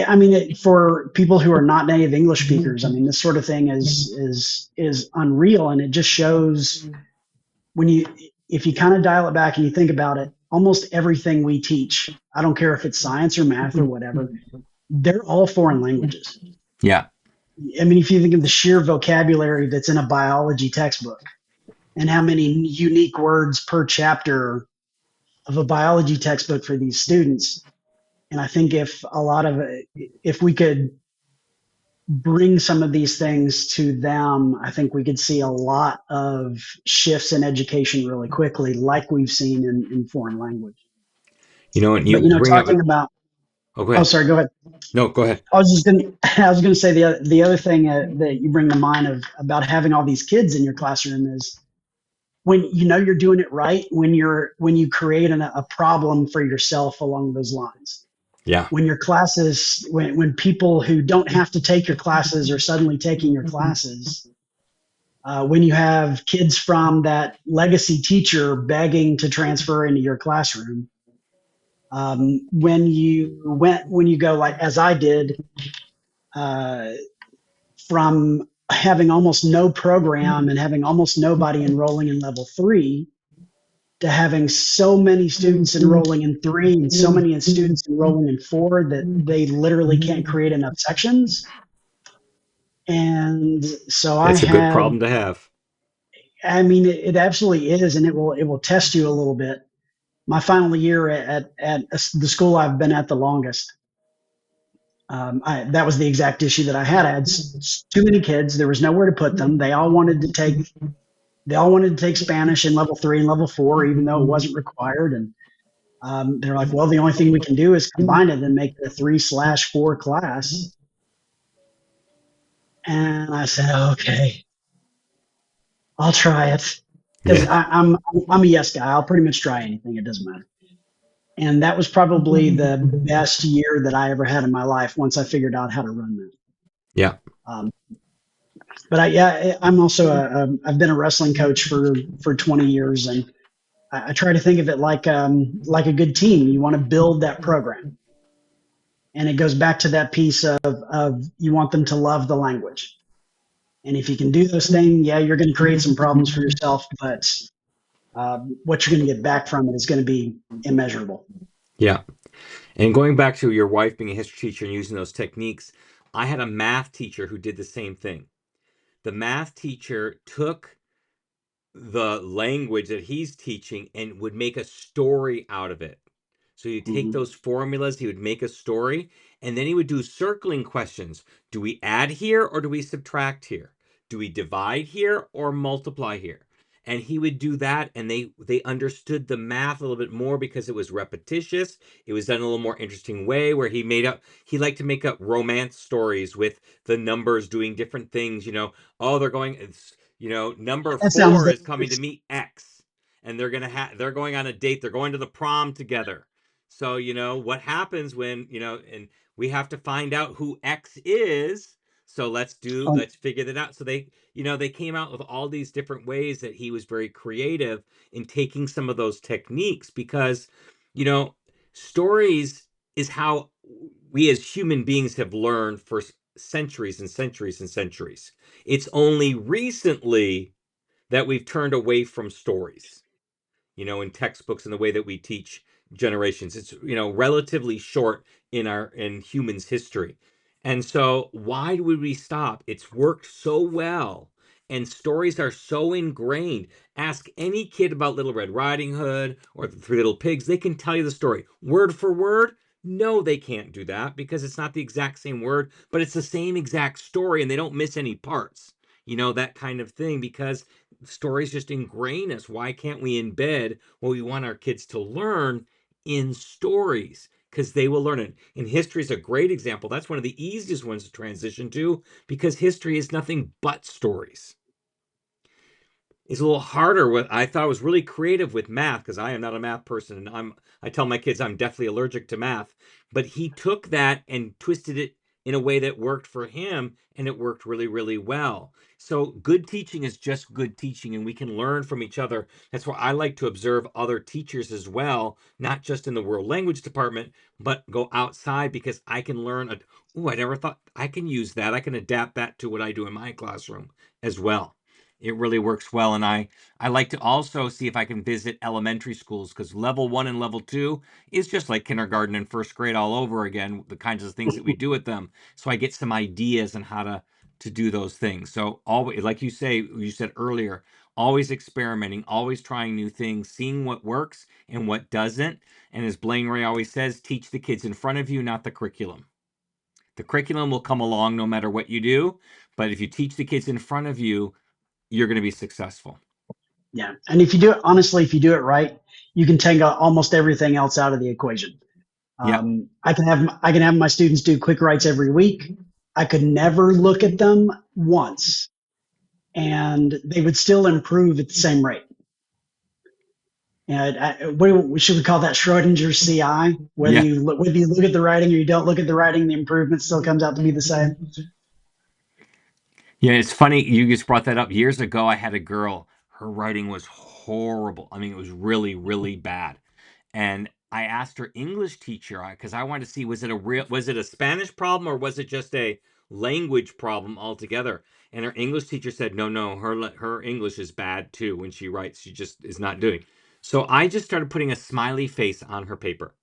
I mean, for people who are not native English speakers, I mean, this sort of thing is unreal, and it just shows when you if you kind of dial it back and you think about it, almost everything we teach, I don't care if it's science or math or whatever, they're all foreign languages. Yeah. I mean, if you think of the sheer vocabulary that's in a biology textbook and how many unique words per chapter of a biology textbook for these students, and I think if we could bring some of these things to them, I think we could see a lot of shifts in education really quickly, like we've seen in foreign language. And you But bring up a. talking about, Oh, go oh, ahead. sorry, go ahead. No, go ahead. I was going to say the other thing that you bring to mind of about having all these kids in your classroom is when you know you're doing it right when you create a problem for yourself along those lines. Yeah. When your classes, when people who don't have to take your classes are suddenly taking your classes, when you have kids from that legacy teacher begging to transfer into your classroom, when you go like as I did, uh, from having almost no program and having almost nobody enrolling in level three to having so many students enrolling in three and so many students enrolling in four that they literally can't create enough sections. And so I It's a good had, problem to have. I mean, it absolutely is, and it will test you a little bit. My final year at the school I've been at the longest, that was the exact issue that I had. I had too many kids. There was nowhere to put them. They all wanted to take Spanish in level three and level four, even though it wasn't required. And they're like, well, the only thing we can do is combine it and make it a 3/4 class. And I said, okay, I'll try it because Yeah. I'm a yes guy. I'll pretty much try anything. It doesn't matter. And that was probably the best year that I ever had in my life once I figured out how to run that. Yeah. Um, but I'm also I've been a wrestling coach for 20 years, and I try to think of it like a good team. You want to build that program, and it goes back to that piece of you want them to love the language. And if you can do those things, yeah, you're going to create some problems for yourself, but what you're going to get back from it is going to be immeasurable. Yeah. And going back to your wife being a history teacher and using those techniques, I had a math teacher who did the same thing. The math teacher took the language that he's teaching and would make a story out of it. So you take Mm-hmm. those formulas, he would make a story, and then he would do circling questions. Do we add here or do we subtract here? Do we divide here or multiply here? And he would do that, and they understood the math a little bit more because it was repetitious. It was done in a little more interesting way where he liked to make up romance stories with the numbers doing different things. Oh, they're going, number That sounds four is coming to dangerous. meet X, and they're going on a date. They're going to the prom together. So what happens when and we have to find out who X is. So Um, let's figure that out. So they came out with all these different ways that he was very creative in taking some of those techniques because you know stories is how we as human beings have learned for centuries and centuries and centuries. It's only recently that we've turned away from stories, in textbooks and the way that we teach generations. It's, relatively short in humans history. And so why would we stop? It's worked so well. And stories are so ingrained. Ask any kid about Little Red Riding Hood or the Three Little Pigs. They can tell you the story word for word. No, they can't do that because it's not the exact same word, but it's the same exact story and they don't miss any parts. That kind of thing because stories just ingrain us. Why can't we embed what we want our kids to learn in stories? Because they will learn it. And history is a great example. That's one of the easiest ones to transition to because history is nothing but stories. It's a little harder. What I thought was really creative with math because I am not a math person, and I tell my kids I'm definitely allergic to math. But he took that and twisted it in a way that worked for him, and it worked really, really well. So good teaching is just good teaching, and we can learn from each other. That's why I like to observe other teachers as well, not just in the world language department, but go outside, because I can learn. Oh, I never thought I can use that. I can adapt that to what I do in my classroom as well. It really works well. And I like to also see if I can visit elementary schools, because level 1 and level 2 is just like kindergarten and first grade all over again, the kinds of things that we do with them. So I get some ideas on how to do those things. So always, like you say, you said earlier, always experimenting, always trying new things, seeing what works and what doesn't. And as Blaine Ray always says, teach the kids in front of you, not the curriculum. The curriculum will come along no matter what you do, but if you teach the kids in front of you, you're going to be successful. Yeah. And if you do it, honestly, if you do it right, you can take almost everything else out of the equation. Yep. I can have my students do quick writes every week. I could never look at them once and they would still improve at the same rate. And what should we call that? Schrodinger's CI. Whether Yeah. you look at the writing or you don't look at the writing, the improvement still comes out to be the same. Yeah, it's funny you just brought that up. Years ago, I had a girl, her writing was horrible. I mean, it was really, really bad. And I asked her English teacher, because I wanted to see, was it a Spanish problem, or was it just a language problem altogether? And her English teacher said, no, no, her English is bad too. When she writes, she just is not doing. So I just started putting a smiley face on her paper.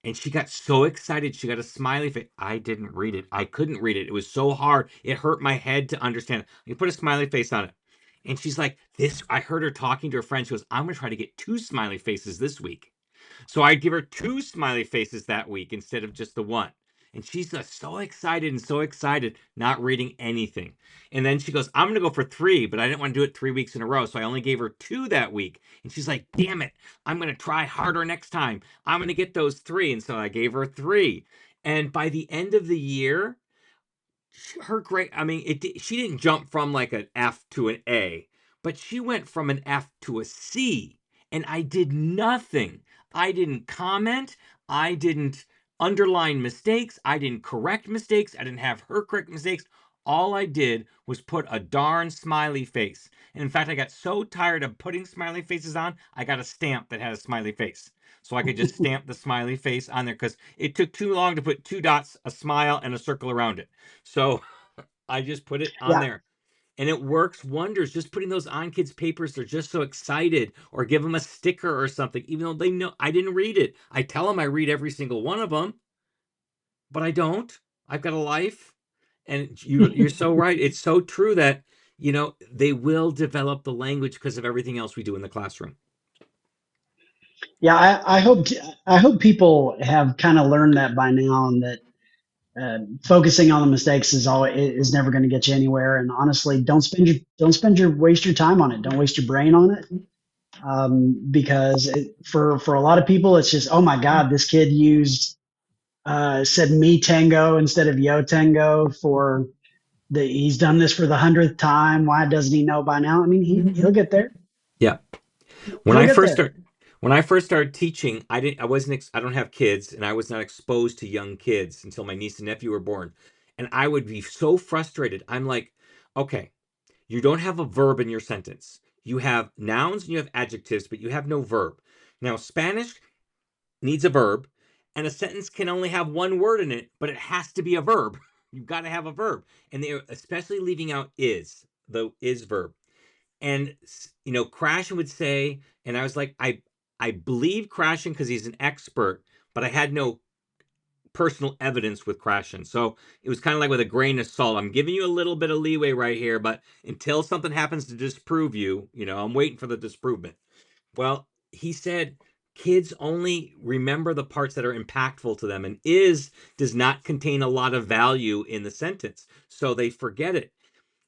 And she got so excited. She got a smiley face. I didn't read it. I couldn't read it. It was so hard. It hurt my head to understand it. You put a smiley face on it. And she's like, this. I heard her talking to her friend. She goes, I'm going to try to get 2 smiley faces this week. So I give her 2 smiley faces that week instead of just the one. And she's just so excited, not reading anything. And then she goes, I'm going to go for 3, but I didn't want to do it 3 weeks in a row. So I only gave her 2 that week. And she's like, damn it, I'm going to try harder next time. I'm going to get those 3. And so I gave her 3. And by the end of the year, her grade, I mean, she didn't jump from like an F to an A, but she went from an F to a C. And I did nothing. I didn't comment. I didn't underline mistakes. I didn't correct mistakes. I didn't have her correct mistakes. All I did was put a darn smiley face. And in fact, I got so tired of putting smiley faces on, I got a stamp that had a smiley face. So I could just stamp the smiley face on there, because it took too long to put 2 dots, a smile, and a circle around it. So I just put it on Yeah. there. And it works wonders. Just putting those on kids' papers, they're just so excited. Or give them a sticker or something, even though they know I didn't read it. I tell them I read every single one of them, but I don't. I've got a life. And you're so right. It's so true that, they will develop the language because of everything else we do in the classroom. Yeah. I hope people have kind of learned that by now, and that focusing on the mistakes is never going to get you anywhere. And honestly, don't waste your time on it. Don't waste your brain on it. Because for a lot of people, it's just, oh my God, this kid said me tango instead of yo tango he's done this for the 100th time. Why doesn't he know by now? I mean, he'll get there. Yeah. When He'll I get first there. start when I first started teaching, I don't have kids, and I was not exposed to young kids until my niece and nephew were born. And I would be so frustrated. I'm like, okay, you don't have a verb in your sentence. You have nouns and you have adjectives, but you have no verb. Now, Spanish needs a verb, and a sentence can only have one word in it, but it has to be a verb. You've got to have a verb. And they're especially leaving out the is verb. And Crashen would say, and I was like, I believe Crashen because he's an expert, but I had no personal evidence with Crashen. So it was kind of like with a grain of salt. I'm giving you a little bit of leeway right here, but until something happens to disprove you, I'm waiting for the disprovement. Well, he said kids only remember the parts that are impactful to them, and is does not contain a lot of value in the sentence, so they forget it.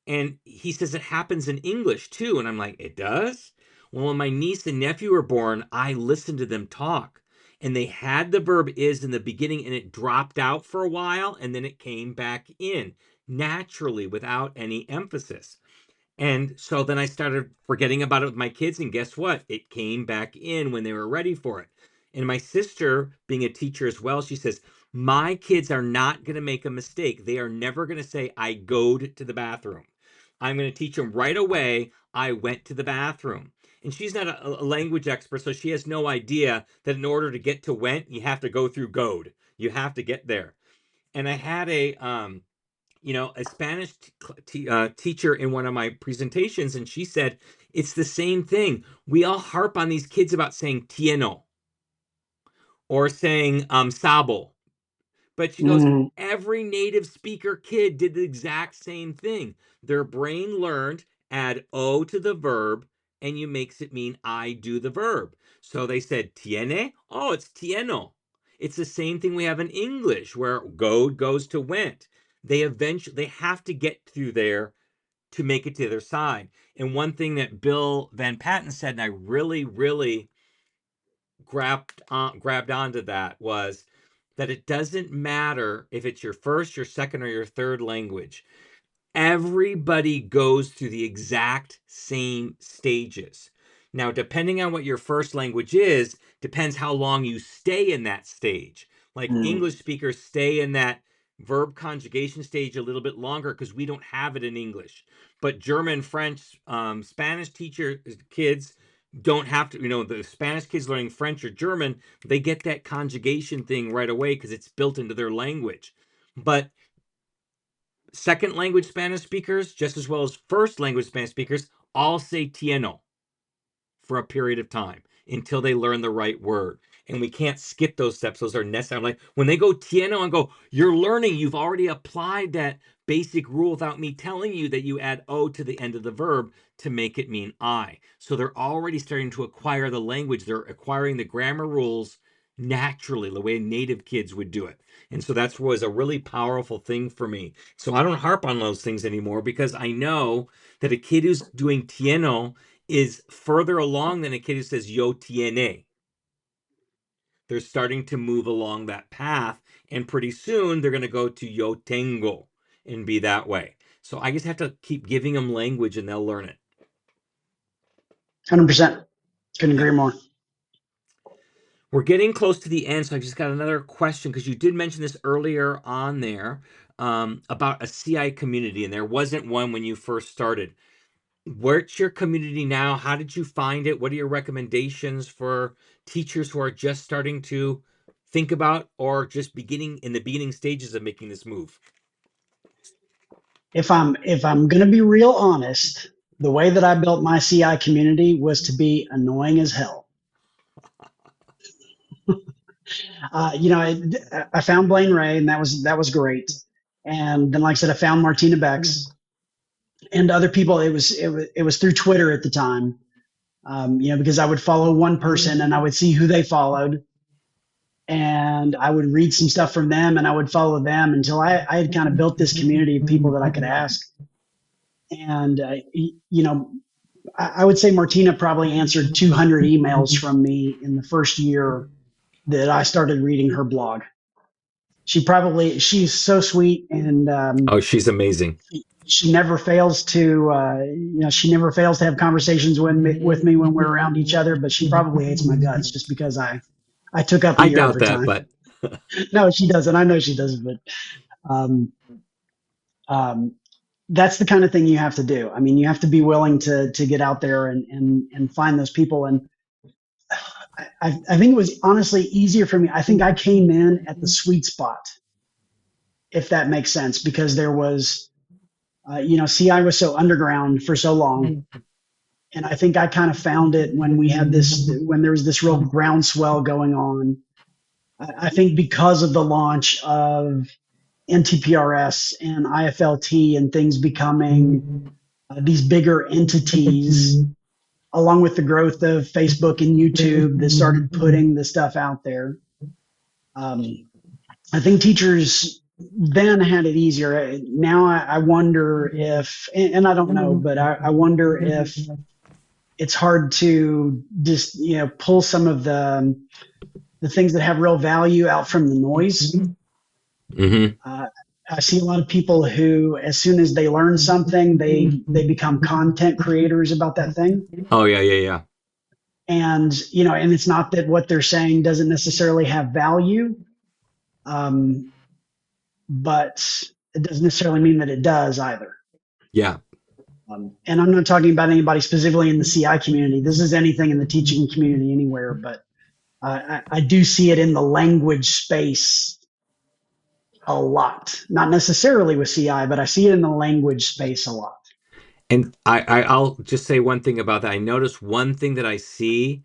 And he says it happens in English too. And I'm like, it does? Well, when my niece and nephew were born, I listened to them talk. And they had the verb is in the beginning, and it dropped out for a while, and then it came back in naturally without any emphasis. And so then I started forgetting about it with my kids. And guess what? It came back in when they were ready for it. And my sister, being a teacher as well, she says, my kids are not going to make a mistake. They are never going to say, I goed to the bathroom. I'm going to teach them right away. I went to the bathroom. And she's not a language expert, so she has no idea that in order to get to went, you have to go through goad. You have to get there. And I had a Spanish teacher in one of my presentations, and she said it's the same thing. We all harp on these kids about saying tieno or saying sabo, but she goes, Mm, every native speaker kid did the exact same thing. Their brain learned add o to the verb, and you makes it mean I do the verb. So they said tiene. Oh, it's tieno. It's the same thing we have in English, where go goes to went. They have to get through there to make it to the other side. And one thing that Bill Van Patten said, and I really, really grabbed onto that, was that it doesn't matter if it's your first, your second, or your third language. Everybody goes through the exact same stages. Now, depending on what your first language is, depends how long you stay in that stage. Like mm. English speakers stay in that verb conjugation stage a little bit longer because we don't have it in English. But German, French, Spanish teacher kids don't have to, the Spanish kids learning French or German, they get that conjugation thing right away because it's built into their language. But second language Spanish speakers, just as well as first language Spanish speakers, all say tieno for a period of time until they learn the right word. And we can't skip those steps. Those are necessary. Like when they go tieno and go, you're learning, you've already applied that basic rule without me telling you that you add o to the end of the verb to make it mean I. So they're already starting to acquire the language. They're acquiring the grammar rules naturally, the way native kids would do it. And so that was a really powerful thing for me. So I don't harp on those things anymore because I know that a kid who's doing tieno is further along than a kid who says yo tiene. They're starting to move along that path, and pretty soon they're going to go to yo tengo and be that way. So I just have to keep giving them language and they'll learn it. 100%. Couldn't Yep. agree more. We're getting close to the end, so I just got another question because you did mention this earlier on there, about a CI community, and there wasn't one when you first started. Where's your community now? How did you find it? What are your recommendations for teachers who are just starting to think about or just beginning in the beginning stages of making this move? If I'm going to be real honest, the way that I built my CI community was to be annoying as hell. I found Blaine Ray, and that was great. And then, like I said, I found Martina Bex and other people. It was through Twitter at the time, because I would follow one person and I would see who they followed, and I would read some stuff from them and I would follow them until I had kind of built this community of people that I could ask. And I would say Martina probably answered 200 emails from me in the first year that I started reading her blog. She's so sweet, and Oh, she's amazing. she never fails to she never fails to have conversations with me when we're around each other. But she probably hates my guts just because I took up a I year of doubt her that, time. but No, she doesn't. I know she doesn't, but um, um, that's the kind of thing you have to do. I mean, you have to be willing to get out there and find those people. And I think it was honestly easier for me. I think I came in at the sweet spot, if that makes sense, because there was, CI was so underground for so long. And I think I kind of found it when there was this real groundswell going on. I think because of the launch of NTPRS and IFLT and things becoming these bigger entities, along with the growth of Facebook and YouTube that started putting the stuff out there. Um, I think teachers then had it easier. Now I wonder if, and I don't know, but I wonder if it's hard to just pull some of the things that have real value out from the noise. mm-hmm. Uh, I see a lot of people who, as soon as they learn something, they become content creators about that thing. Oh yeah, yeah, yeah. And it's not that what they're saying doesn't necessarily have value, um, but it doesn't necessarily mean that it does either. Yeah. And I'm not talking about anybody specifically in the CI community. This is anything in the teaching community anywhere, but I do see it in the language space a lot. Not necessarily with CI, but I see it in the language space a lot. And I'll just say one thing about that. I noticed one thing that I see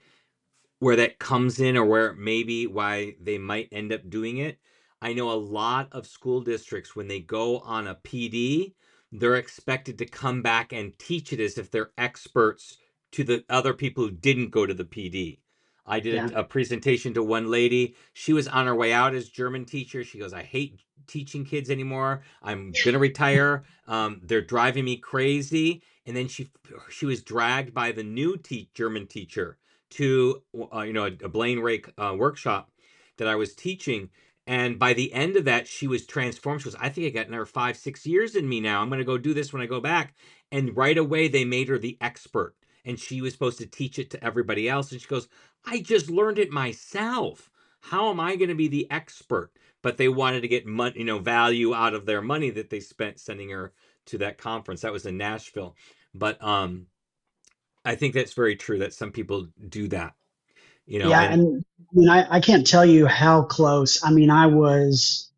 where that comes in, or where maybe why they might end up doing it. I know a lot of school districts, when they go on a PD, they're expected to come back and teach it as if they're experts to the other people who didn't go to the PD. I Yeah. did a presentation to one lady. She was on her way out as German teacher. She goes, I hate teaching kids anymore. I'm going to retire. They're driving me crazy. And then she was dragged by the new German teacher to a Blaine Rake workshop that I was teaching. And by the end of that, she was transformed. She goes, I think I got another 5, 6 years in me now. I'm going to go do this when I go back. And right away, they made her the expert. And she was supposed to teach it to everybody else. And she goes, I just learned it myself. How am I going to be the expert? But they wanted to get money, value out of their money that they spent sending her to that conference. That was in Nashville. But I think that's very true that some people do that, Yeah. and And I mean, I can't tell you how close. I mean, I was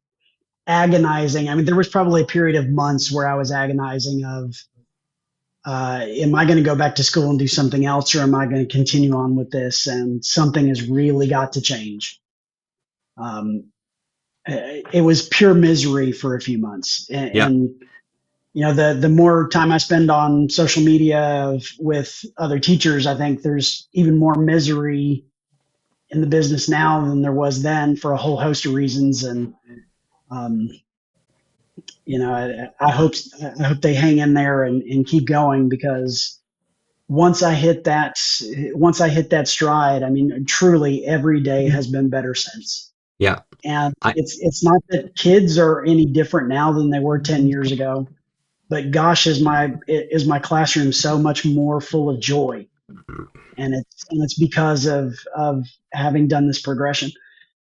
agonizing. I mean, there was probably a period of months where I was agonizing of, am I going to go back to school and do something else, or am I going to continue on with this? And something has really got to change. Um, it was pure misery for a few months, yeah, and the more time I spend on social media with other teachers, I think there's even more misery in the business now than there was then for a whole host of reasons. And um, I hope they hang in there and keep going, because once I hit that once I hit that stride, I mean, truly every day has been better since. yeah, And I it's not that kids are any different now than they were 10 years ago, but gosh, is my classroom so much more full of joy. And it's because of having done this progression.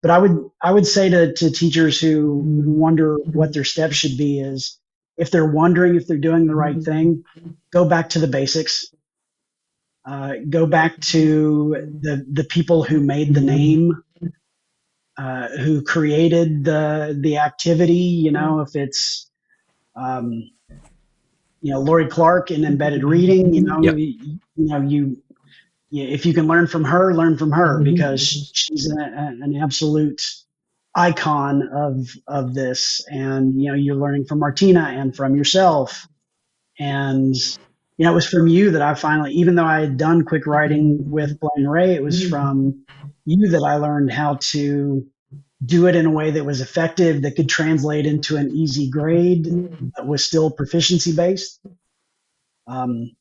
But I would say to teachers who wonder what their steps should be is, if they're wondering if they're doing the right thing, go back to the basics. Go back to the people who made the name, who created the activity. If it's um, Lori Clark in embedded reading, yeah, if you can learn from her, because she's an absolute icon of this. And you're learning from Martina and from yourself. And it was from you that I finally, even though I had done quick writing with Blaine Ray, it was from you that I learned how to do it in a way that was effective, that could translate into an easy grade, that was still proficiency based. Um,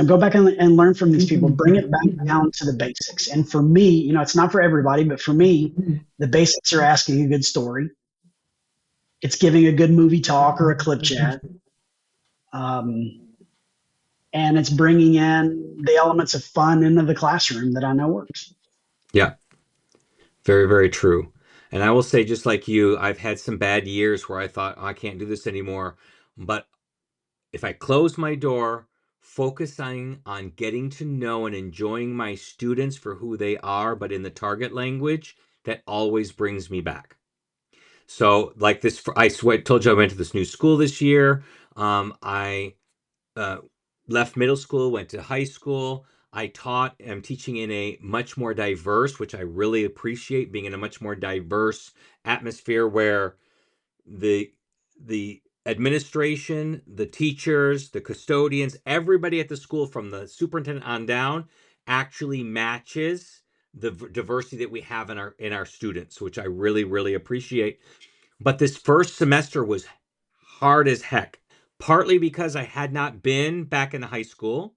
go back and learn from these people, bring it back down to the basics. And for me, it's not for everybody, but for me, the basics are asking a good story. It's giving a good movie talk or a clip chat. Um, and it's bringing in the elements of fun into the classroom that I know works. yeah. Very, very true. And I will say, just like you, I've had some bad years where I thought, oh, I can't do this anymore. But if I close my door, focusing on getting to know and enjoying my students for who they are, but in the target language, that always brings me back. So, like this, told you I went to this new school this year. I uh, left middle school, went to high school. I'm teaching in a much more diverse, which I really appreciate, being in a much more diverse atmosphere where the the administration, the teachers, the custodians, everybody at the school from the superintendent on down actually matches the diversity that we have in our students, which I really really appreciate. But this first semester was hard as heck, partly because I had not been back in the high school,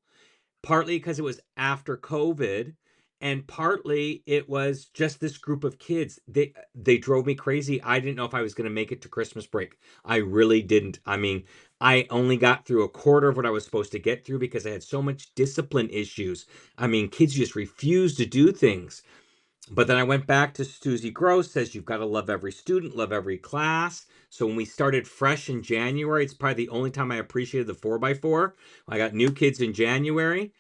partly because it was after COVID, and partly it was just this group of kids. They drove me crazy. I didn't know if I was going to make it to Christmas break. I really didn't. I mean, I only got through a quarter of what I was supposed to get through because I had so much discipline issues. I mean, kids just refused to do things. But then I went back to Susie Gross, says you've got to love every student, love every class. So when we started fresh in January, it's probably the only time I appreciated the 4x4. I got new kids in January.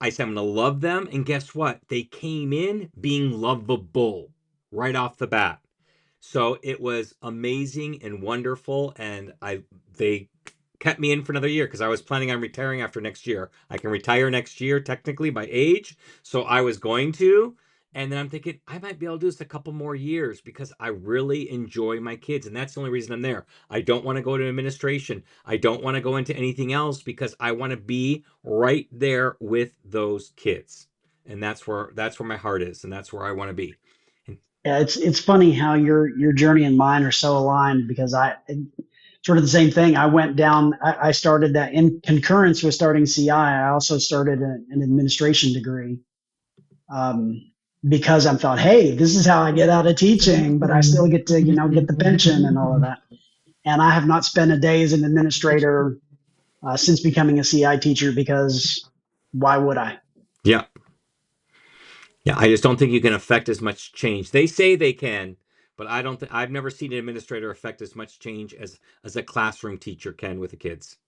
I said I'm going to love them. And guess what? They came in being lovable right off the bat. So it was amazing and wonderful. And they kept me in for another year because I was planning on retiring after next year. I can retire next year, technically, by age. So I was going to. And then I'm thinking, I might be able to do this a couple more years because I really enjoy my kids. And that's the only reason I'm there. I don't want to go to administration. I don't want to go into anything else because I want to be right there with those kids. And that's where my heart is. And that's where I want to be. And Yeah, it's funny how your journey and mine are so aligned because sort of the same thing. I went down. I started that in concurrence with starting CI. I also started an administration degree um, because I thought, hey, this is how I get out of teaching, but I still get to get the pension and all of that. And I have not spent a day as an administrator since becoming a CI teacher because why would I? yeah. Yeah, I just don't think you can affect as much change. They say they can, but I don't think I've never seen an administrator affect as much change as a classroom teacher can with the kids.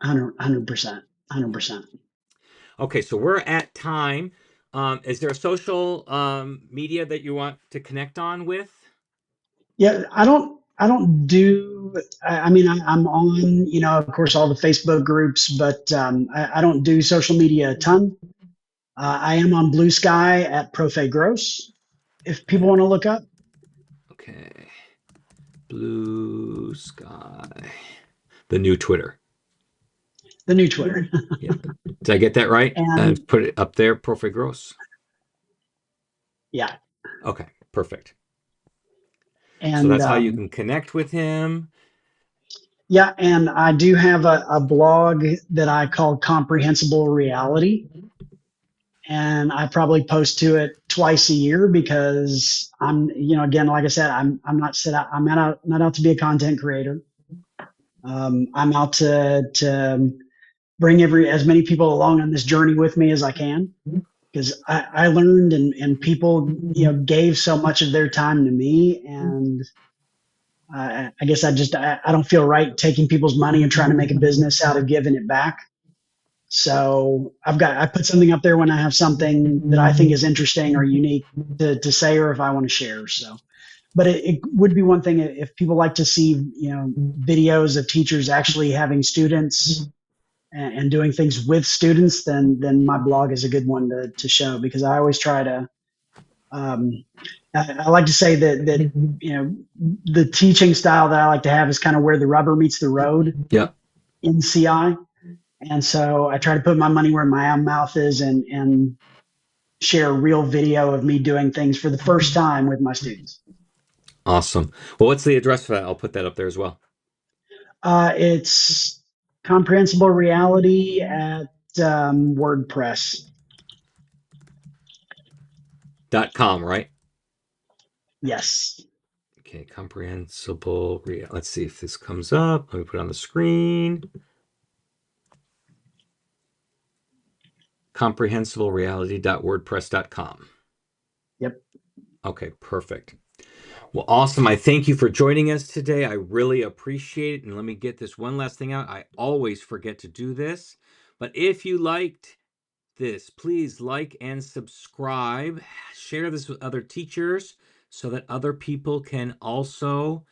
100%, 100%. Okay, so we're at time. Is there a social media that you want to connect on with? Yeah, I don't do. I mean, I'm on, of course, all the Facebook groups, but I don't do social media a ton. I am on Blue Sky at Profe Gross. If people want to look up Okay, Blue Sky, the new Twitter. the new Twitter, Yeah, did I get that right? and Put it up there, Profe Gross. yeah, Okay, perfect. So and that's how you can connect with him. yeah, and I do have a blog that I call Comprehensible Reality, and I probably post to it twice a year because again, like I said, I'm not set out, I'm not out to be a content creator. I'm out to bring as many people along on this journey with me as I can because I learned and people gave so much of their time to me, and I guess I don't feel right taking people's money and trying to make a business out of giving it back. So I put something up there when I have something that I think is interesting or unique to say or if I want to share. So, but it would be one thing if people like to see videos of teachers actually having students and doing things with students, then my blog is a good one to show because I always try to. Um, I like to say that the teaching style that I like to have is kind of where the rubber meets the road Yeah. in CI, and so I try to put my money where my own mouth is and share a real video of me doing things for the first time with my students. Awesome. Well, what's the address for that? I'll put that up there as well. It's comprehensible reality at WordPress. .com, right? Yes. Okay, comprehensible. Let's see if this comes up. Let me put it on the screen. Comprehensiblereality.wordpress.com. Yep. Okay, perfect. Well, awesome. I thank you for joining us today. I really appreciate it. And let me get this one last thing out. I always forget to do this. But if you liked this, please like and subscribe. Share this with other teachers so that other people can also.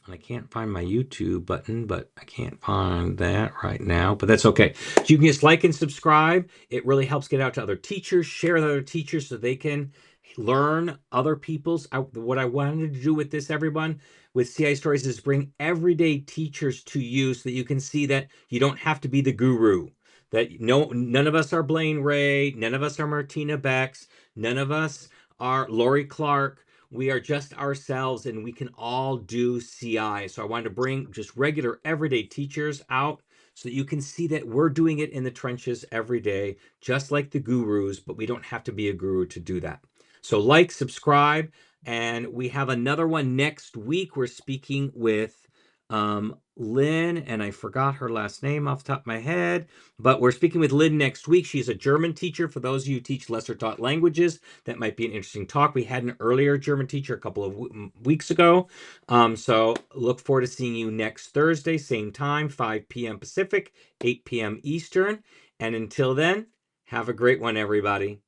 And I can't find my YouTube button, but I can't find that right now. But that's okay. So you can just like and subscribe. It really helps get out to other teachers. Share with other teachers so they can learn other people's. What I wanted to do with this, everyone, with CI Stories is bring everyday teachers to you so that you can see that you don't have to be the guru. That none of us are Blaine Ray, none of us are Martina Bex, none of us are Lori Clark. We are just ourselves and we can all do CI. So I wanted to bring just regular everyday teachers out so that you can see that we're doing it in the trenches every day, just like the gurus, but we don't have to be a guru to do that. So like, subscribe, and we have another one next week. We're speaking with Lynn, and I forgot her last name off the top of my head, but we're speaking with Lynn next week. She's a German teacher. For those of you who teach lesser taught languages, that might be an interesting talk. We had an earlier German teacher a couple of weeks ago. So look forward to seeing you next Thursday, same time, 5 p.m. Pacific, 8 p.m. Eastern. And until then, have a great one, everybody.